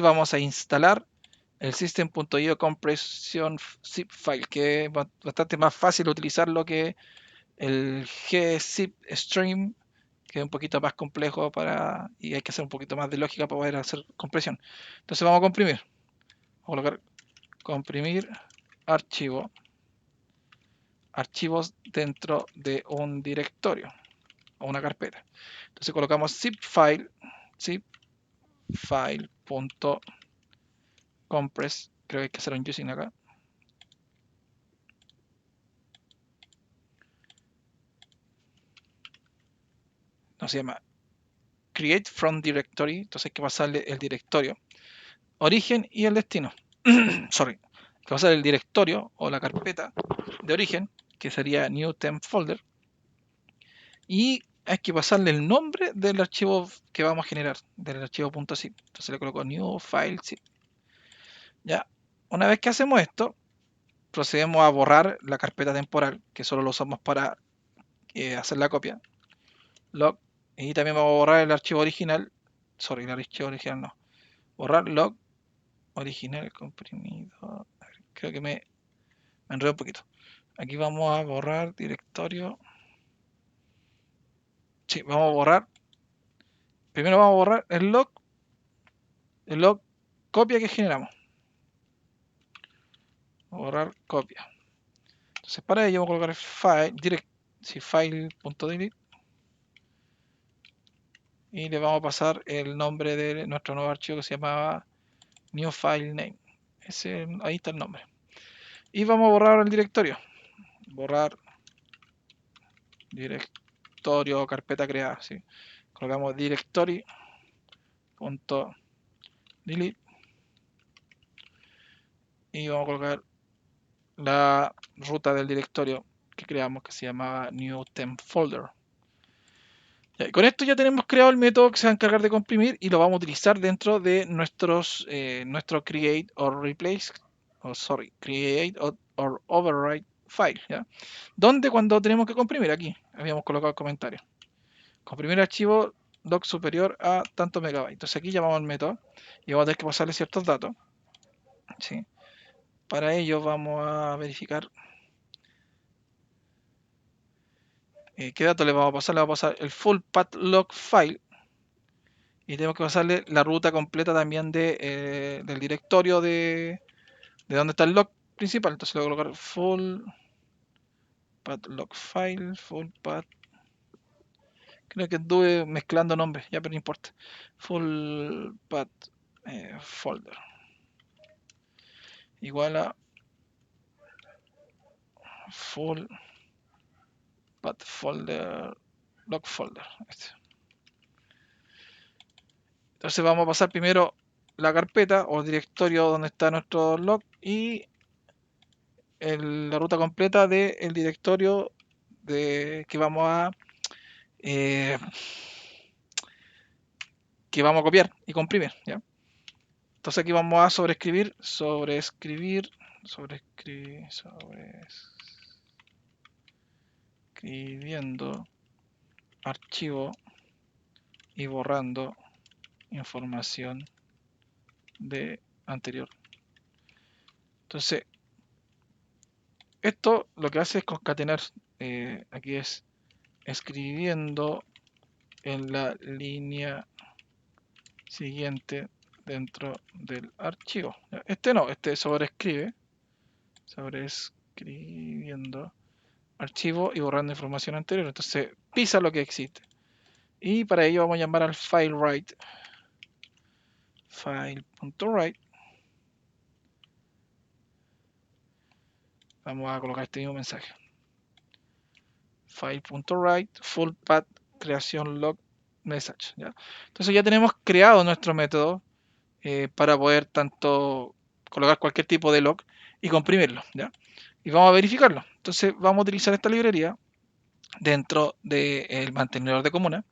vamos a instalar el system.io compression zip file, que es bastante más fácil utilizarlo que el gzip stream, que es un poquito más complejo y hay que hacer un poquito más de lógica para poder hacer compresión. Entonces vamos a comprimir. Vamos a colocar comprimir archivos dentro de un directorio o una carpeta. Entonces colocamos zip file.compress. Creo que hay que hacer un using acá. No se llama create from directory. Entonces hay que pasarle el directorio, origen y el destino. Sorry. Hay que pasar el directorio o la carpeta de origen, que sería new temp folder. Y hay que pasarle el nombre del archivo que vamos a generar, del archivo .zip. Entonces le coloco new file zip. Ya, una vez que hacemos esto, procedemos a borrar la carpeta temporal, que solo lo usamos para hacer la copia. Log. Y también vamos a borrar el archivo original. Sorry, el archivo original no. Borrar log original comprimido. Creo que me Me enredo un poquito. Aquí vamos a borrar directorio. Sí, vamos a borrar. Primero vamos a borrar el log copia que generamos. Borrar copia. Entonces para ello vamos a colocar file.delete y le vamos a pasar el nombre de nuestro nuevo archivo que se llamaba new file name. Ahí está el nombre. Y vamos a borrar el directorio. Borrar directorio, carpeta creada. ¿Sí? Colocamos directory.delete y vamos a colocar la ruta del directorio que creamos que se llamaba new temp folder. Y con esto ya tenemos creado el método que se va a encargar de comprimir y lo vamos a utilizar dentro de nuestro create or replace, create or overwrite file, ¿ya? Donde cuando tenemos que comprimir, aquí habíamos colocado el comentario, comprimir archivo log superior a tantos megabytes. Entonces aquí llamamos al método y vamos a tener que pasarle ciertos datos, ¿sí? Para ello vamos a verificar qué datos le vamos a pasar. Le vamos a pasar el full path log file y tenemos que pasarle la ruta completa también del directorio de donde está el log principal. Entonces le voy a colocar full path log file, full path. Creo que estuve mezclando nombres, ya, pero no importa. Full path folder igual a full path folder log folder. Entonces vamos a pasar primero la carpeta o directorio donde está nuestro log y la ruta completa del directorio que vamos a copiar y comprimir, ¿ya? Entonces aquí vamos a sobreescribiendo archivo y borrando información de anterior. Entonces esto lo que hace es concatenar, aquí es escribiendo en la línea siguiente dentro del archivo. Este sobreescribiendo archivo y borrando información anterior. Entonces pisa lo que existe. Y para ello vamos a llamar al file.write. File.write. Vamos a colocar este mismo mensaje. File.write full path creación log message. ¿Ya? Entonces ya tenemos creado nuestro método para poder tanto colocar cualquier tipo de log y comprimirlo, ¿ya? Y vamos a verificarlo. Entonces vamos a utilizar esta librería dentro del mantenedor de comuna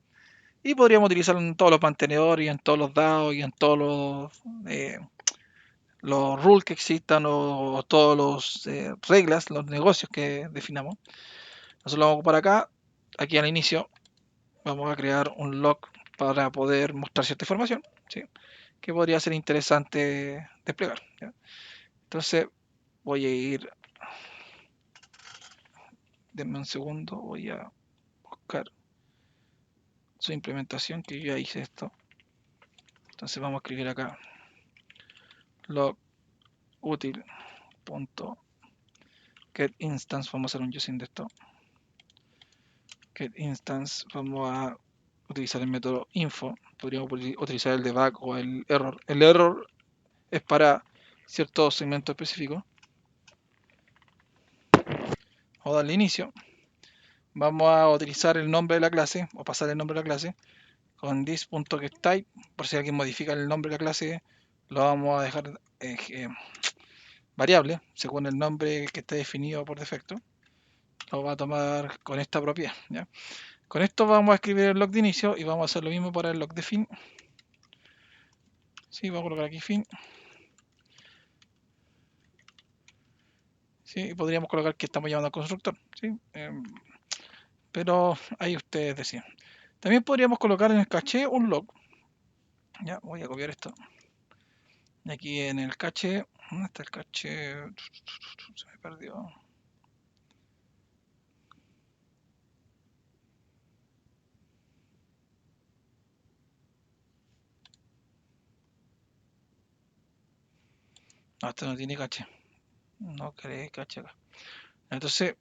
y podríamos utilizarlo en todos los mantenedores y en todos los DAO y en todos los rules que existan o todos los reglas, los negocios que definamos. Nosotros lo vamos a ocupar acá. Aquí al inicio vamos a crear un log para poder mostrar cierta información, ¿sí? Que podría ser interesante desplegar, ¿ya? Entonces voy a ir, denme un segundo, voy a buscar su implementación, que yo ya hice esto. Entonces vamos a escribir acá log util punto get instance, vamos a hacer un using de esto. Get instance, vamos a utilizar el método info, podríamos utilizar el debug o el error. El error es para ciertos segmentos específicos. Vamos a darle inicio. Vamos a utilizar el nombre de la clase o pasar el nombre de la clase con this.getType. Por si alguien modifica el nombre de la clase, lo vamos a dejar variable según el nombre que esté definido por defecto. Lo va a tomar con esta propiedad, ¿ya? Con esto vamos a escribir el log de inicio y vamos a hacer lo mismo para el log de fin. Sí, voy a colocar aquí fin. Sí, y podríamos colocar que estamos llamando al constructor, ¿sí? Pero ahí ustedes deciden. También podríamos colocar en el caché un log. Ya, voy a copiar esto. aquí en el cache, ¿dónde está el cache? Se me perdió. No, este no tiene cache. No cree cache acá. Entonces,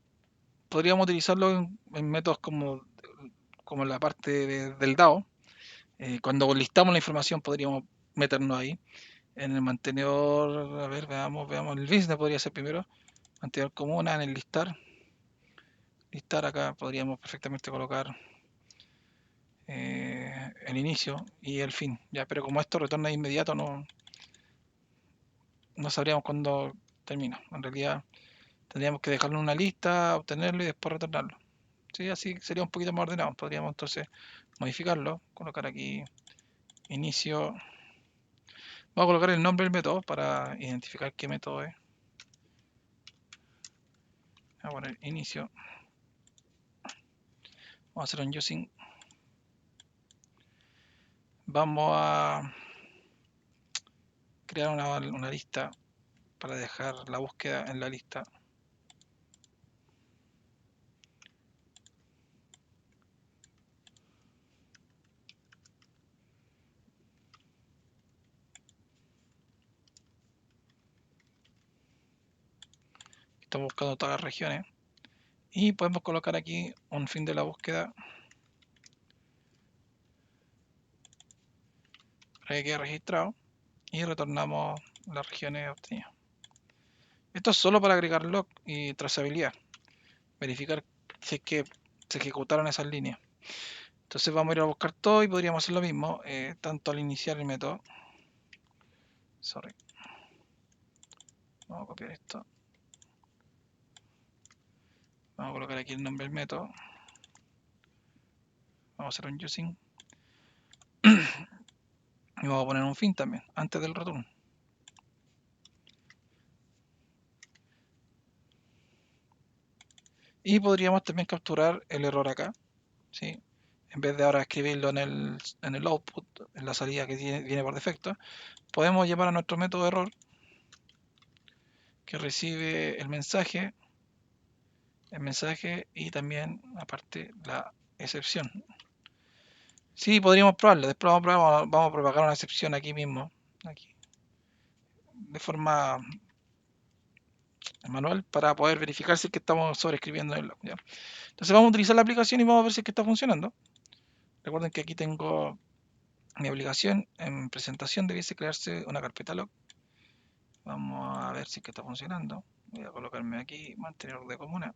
podríamos utilizarlo en métodos como la parte del DAO. Cuando listamos la información, podríamos meternos ahí. En el mantenedor, a ver, veamos, el business podría ser primero. Mantenedor comuna, en el listar. Listar acá podríamos perfectamente colocar el inicio y el fin. Ya, pero como esto retorna de inmediato, no sabríamos cuándo termina. En realidad, tendríamos que dejarlo en una lista, obtenerlo y después retornarlo. Sí, así sería un poquito más ordenado. Podríamos entonces modificarlo, colocar aquí inicio. Vamos a colocar el nombre del método para identificar qué método es. Voy a poner inicio. Vamos a hacer un using. Vamos a crear una lista para dejar la búsqueda en la lista. Estamos buscando todas las regiones. Y podemos colocar aquí un fin de la búsqueda para que quede registrado. Y retornamos las regiones obtenidas. Esto es solo para agregar log y trazabilidad. Verificar si es que se ejecutaron esas líneas. Entonces vamos a ir a buscar todo y podríamos hacer lo mismo, tanto al iniciar el método. Sorry. Vamos a copiar esto. Vamos a colocar aquí el nombre del método. Vamos a hacer un using. Y vamos a poner un fin también, antes del return. Y podríamos también capturar el error acá, ¿sí? En vez de ahora escribirlo en el output, en la salida que viene por defecto, podemos llamar a nuestro método error que recibe el mensaje y también aparte la excepción. Sí, podríamos probarlo, después vamos a propagar una excepción aquí mismo, aquí, de forma manual para poder verificar si es que estamos sobreescribiendo el log. ¿Ya? Entonces vamos a utilizar la aplicación y vamos a ver si es que está funcionando. Recuerden que aquí tengo mi aplicación. En presentación debiese crearse una carpeta log. Vamos a ver si es que está funcionando. Voy a colocarme aquí, mantenedor de comuna.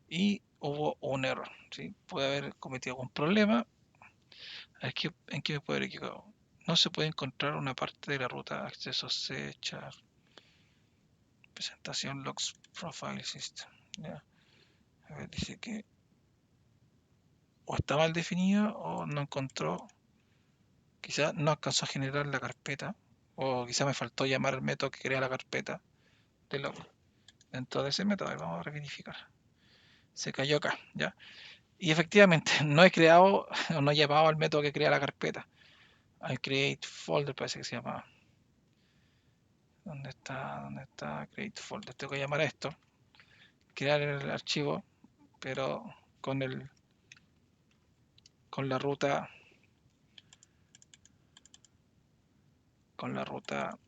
Y hubo un error. ¿Sí? Puede haber cometido algún problema. A ver, ¿en qué me puedo haber equivocado? No se puede encontrar una parte de la ruta acceso char presentación logs profile system. ¿Ya? A ver, dice que o está mal definido o no encontró, quizá no alcanzó a generar la carpeta o quizá me faltó llamar al método que crea la carpeta de log dentro de ese método. Vamos a verificar. Se cayó acá, ¿ya? Y efectivamente no he creado o no he llamado al método que crea la carpeta. Al create folder parece que se llama. ¿Dónde está? ¿Dónde está? Create folder. Tengo que llamar a esto. Crear el archivo, pero con con la ruta. Con la ruta.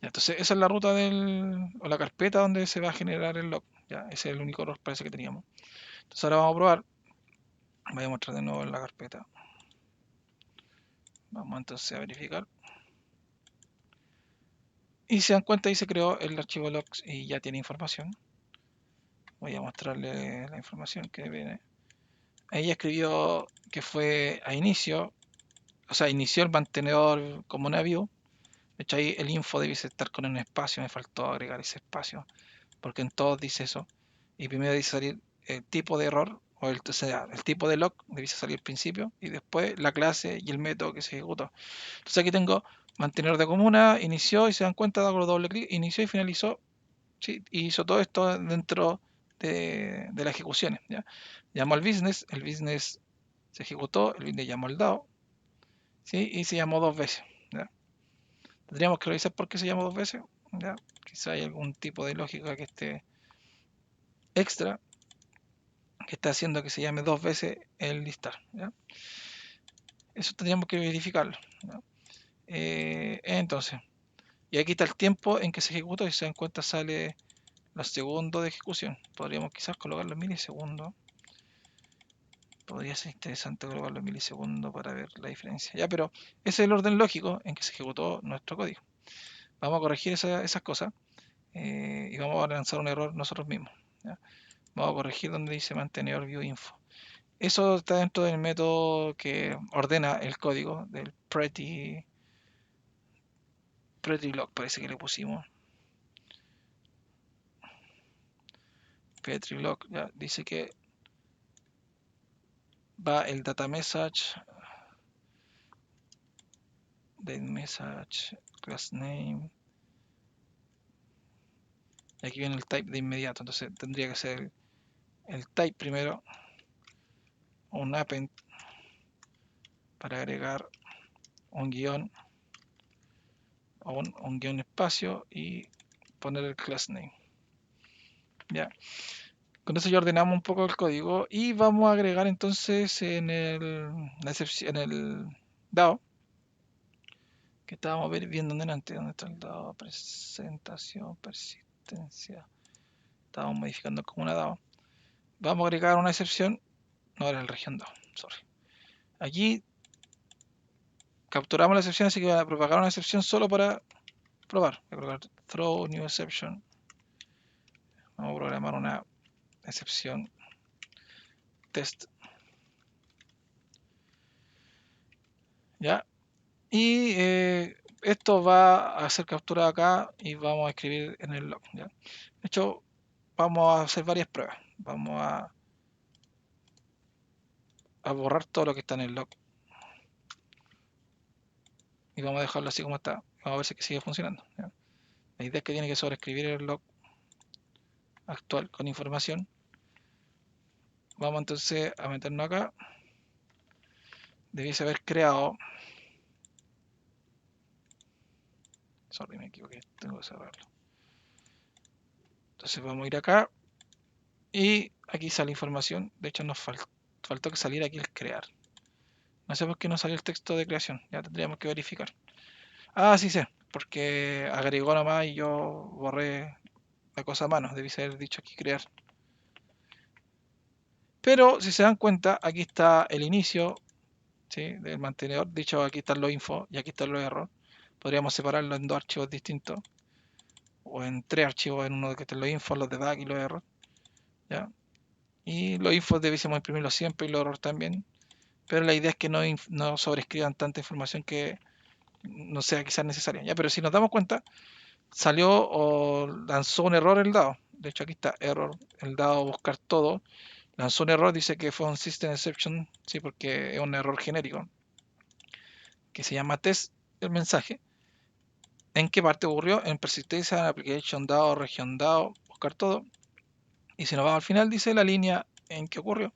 Ya, entonces esa es la ruta o la carpeta donde se va a generar el log. Ya, ese es el único error parece que teníamos. Entonces ahora vamos a probar. Voy a mostrar de nuevo en la carpeta. Vamos entonces a verificar. Y se dan cuenta, ahí se creó el archivo logs y ya tiene información. Voy a mostrarle la información que viene. Ella escribió que fue a inicio, o sea, inició el mantenedor como una view. De hecho, ahí el info debiese estar con un espacio, me faltó agregar ese espacio, porque en todos dice eso. Y primero dice salir el tipo de error, o sea, el tipo de log debiese salir al principio, y después la clase y el método que se ejecutó. Entonces aquí tengo mantenedor de comuna, inició y se dan cuenta, hago doble clic, inició y finalizó. ¿Sí? Y hizo todo esto dentro de las ejecuciones. ¿Ya? Llamó al business, el business se ejecutó, el business llamó al DAO, ¿sí? Y se llamó 2 veces, ¿ya? Tendríamos que revisar por qué se llamó 2 veces, ¿ya? Quizá hay algún tipo de lógica que esté extra que está haciendo que se llame 2 veces el listar, ¿ya? Eso tendríamos que verificarlo, ¿ya? Entonces, y aquí está el tiempo en que se ejecuta y si se dan cuenta sale los segundos de ejecución. Podríamos quizás colocarlo en milisegundos. Podría ser interesante colocarlo en milisegundos para ver la diferencia. Ya, pero ese es el orden lógico en que se ejecutó nuestro código. Vamos a corregir esas cosas y vamos a lanzar un error nosotros mismos, ¿ya? Vamos a corregir donde dice mantenedor view info. Eso está dentro del método que ordena el código del pretty log, parece que le pusimos. Pretty log, ya dice que va el data message, class name. Y aquí viene el type de inmediato, entonces tendría que ser el type primero, un append para agregar un guión o un guión espacio y poner el class name. Ya, con eso ya ordenamos un poco el código y vamos a agregar entonces en el DAO que estábamos viendo antes. ¿Dónde está el DAO? Presentación, persistencia. Estábamos modificando como una DAO. Vamos a agregar una excepción. No era el región DAO, sorry. Aquí capturamos la excepción, así que voy a propagar una excepción solo para probar. Voy a colocar throw new exception. Vamos a programar una excepción test. ¿Ya? Y esto va a ser capturado acá y vamos a escribir en el log, ¿ya? De hecho, vamos a hacer varias pruebas. Vamos a borrar todo lo que está en el log y vamos a dejarlo así como está. Vamos a ver si sigue funcionando, ¿ya? La idea es que tiene que sobreescribir el log actual con información. Vamos entonces a meternos acá. Debiese haber creado. Sorry, me equivoqué, tengo que cerrarlo. Entonces vamos a ir acá y aquí sale información. De hecho nos faltó que saliera aquí el crear. No sé por qué no salió el texto de creación. Ya tendríamos que verificar. Ah, sí sé, porque agregó nomás y yo borré la cosa a mano. Debí haber dicho aquí crear. Pero si se dan cuenta, aquí está el inicio, ¿sí?, del mantenedor. Dicho, aquí están los info y aquí están los errores. Podríamos separarlo en dos archivos distintos. O en tres archivos, en uno que estén los info, los debug y los errores. ¿Ya? Y los infos debiésemos imprimirlos siempre y los errores también. Pero la idea es que no sobrescriban tanta información que no sea quizás necesaria. ¿Ya? Pero si nos damos cuenta, salió o lanzó un error el dado. De hecho, aquí está error, el dado buscar todo. Lanzó un error, dice que fue un system exception, sí, porque es un error genérico que se llama test el mensaje. ¿En qué parte ocurrió? En persistencia, application dado, región dado, buscar todo. Y si nos vamos al final, dice la línea en que ocurrió,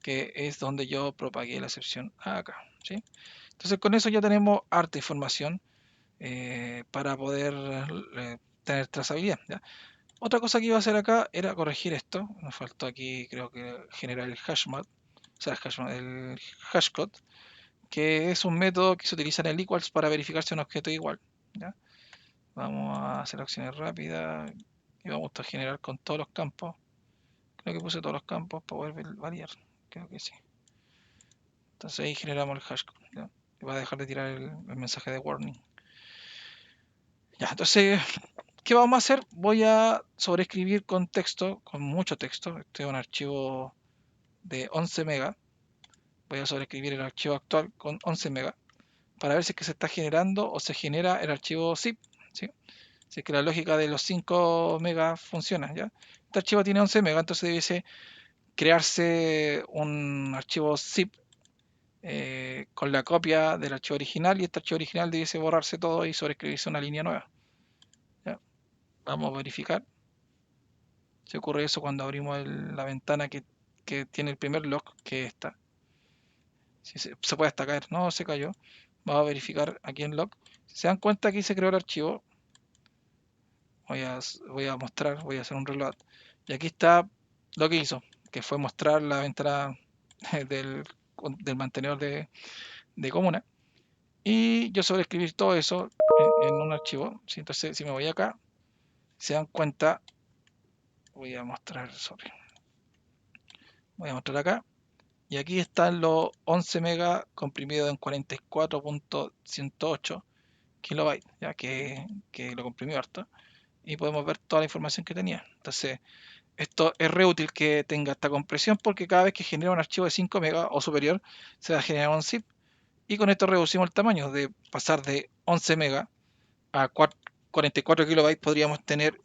que es donde yo propagué la excepción acá, ¿sí? Entonces con eso ya tenemos harta información para poder tener trazabilidad, ¿ya? Otra cosa que iba a hacer acá era corregir esto. Nos faltó aquí, creo que generar el hashmap, o sea, el hashcode, que es un método que se utiliza en el equals para verificar si un objeto es igual, ¿ya? Vamos a hacer acciones rápidas y vamos a generar con todos los campos. Creo que puse todos los campos para poder variar. Creo que sí. Entonces ahí generamos el hashcode, ¿ya? Y va a dejar de tirar el mensaje de warning. Ya, entonces, ¿qué vamos a hacer? Voy a sobreescribir con texto, con mucho texto. Este es un archivo de 11 megas. Voy a sobreescribir el archivo actual con 11 megas para ver si es que se está generando o se genera el archivo zip, ¿sí? Si es que la lógica de los 5 megas funciona, ¿ya? Este archivo tiene 11 megas, entonces debiese crearse un archivo zip con la copia del archivo original y este archivo original debiese borrarse todo y sobreescribirse una línea nueva, ¿ya? Vamos a verificar si ocurre eso cuando abrimos la ventana que tiene el primer log, que es esta. Si se puede hasta caer, no se cayó. Vamos a verificar aquí en log. Si se dan cuenta, aquí se creó el archivo. Voy a mostrar, voy a hacer un reload. Y aquí está lo que hizo, que fue mostrar la ventana del, del mantenedor de comuna. Y yo sobreescribir todo eso en un archivo. ¿Sí? Entonces, si me voy acá, se dan cuenta, voy a mostrar, sorry, voy a mostrar acá. Y aquí están los 11 megas comprimidos en 44.108 kilobytes, ya que lo comprimió harto. Y podemos ver toda la información que tenía. Entonces, esto es re útil que tenga esta compresión porque cada vez que genera un archivo de 5 megas o superior, se va a generar un zip. Y con esto reducimos el tamaño de pasar de 11 megas a 44 kilobytes. Podríamos tener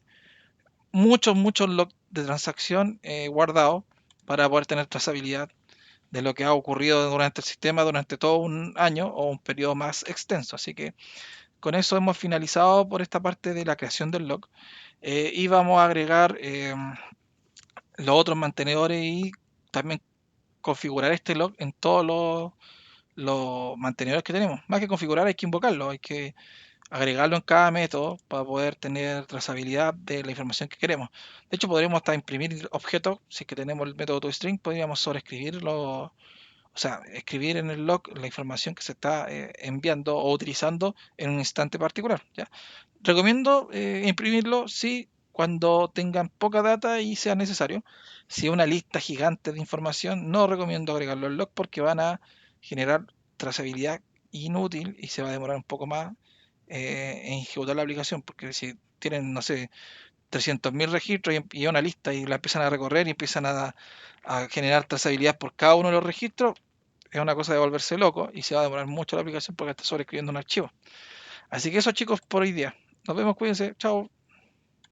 muchos logs de transacción guardados para poder tener trazabilidad de lo que ha ocurrido durante el sistema durante todo un año o un periodo más extenso. Así que con eso hemos finalizado por esta parte de la creación del log y vamos a agregar los otros mantenedores y también configurar este log en todos los mantenedores que tenemos. Más que configurar hay que invocarlo, hay que agregarlo en cada método para poder tener trazabilidad de la información que queremos. De hecho, podríamos hasta imprimir objetos, si es que tenemos el método toString, podríamos sobreescribirlo, o sea, escribir en el log la información que se está enviando o utilizando en un instante particular. ¿Ya? Recomiendo imprimirlo si cuando tengan poca data y sea necesario. Si es una lista gigante de información, no recomiendo agregarlo al log porque van a generar trazabilidad inútil y se va a demorar un poco más en ejecutar la aplicación, porque si tienen, no sé, 300.000 registros y una lista y la empiezan a recorrer y empiezan a generar trazabilidad por cada uno de los registros, es una cosa de volverse loco y se va a demorar mucho la aplicación porque está sobreescribiendo un archivo. Así que eso, chicos, por hoy día. Nos vemos, cuídense, chao.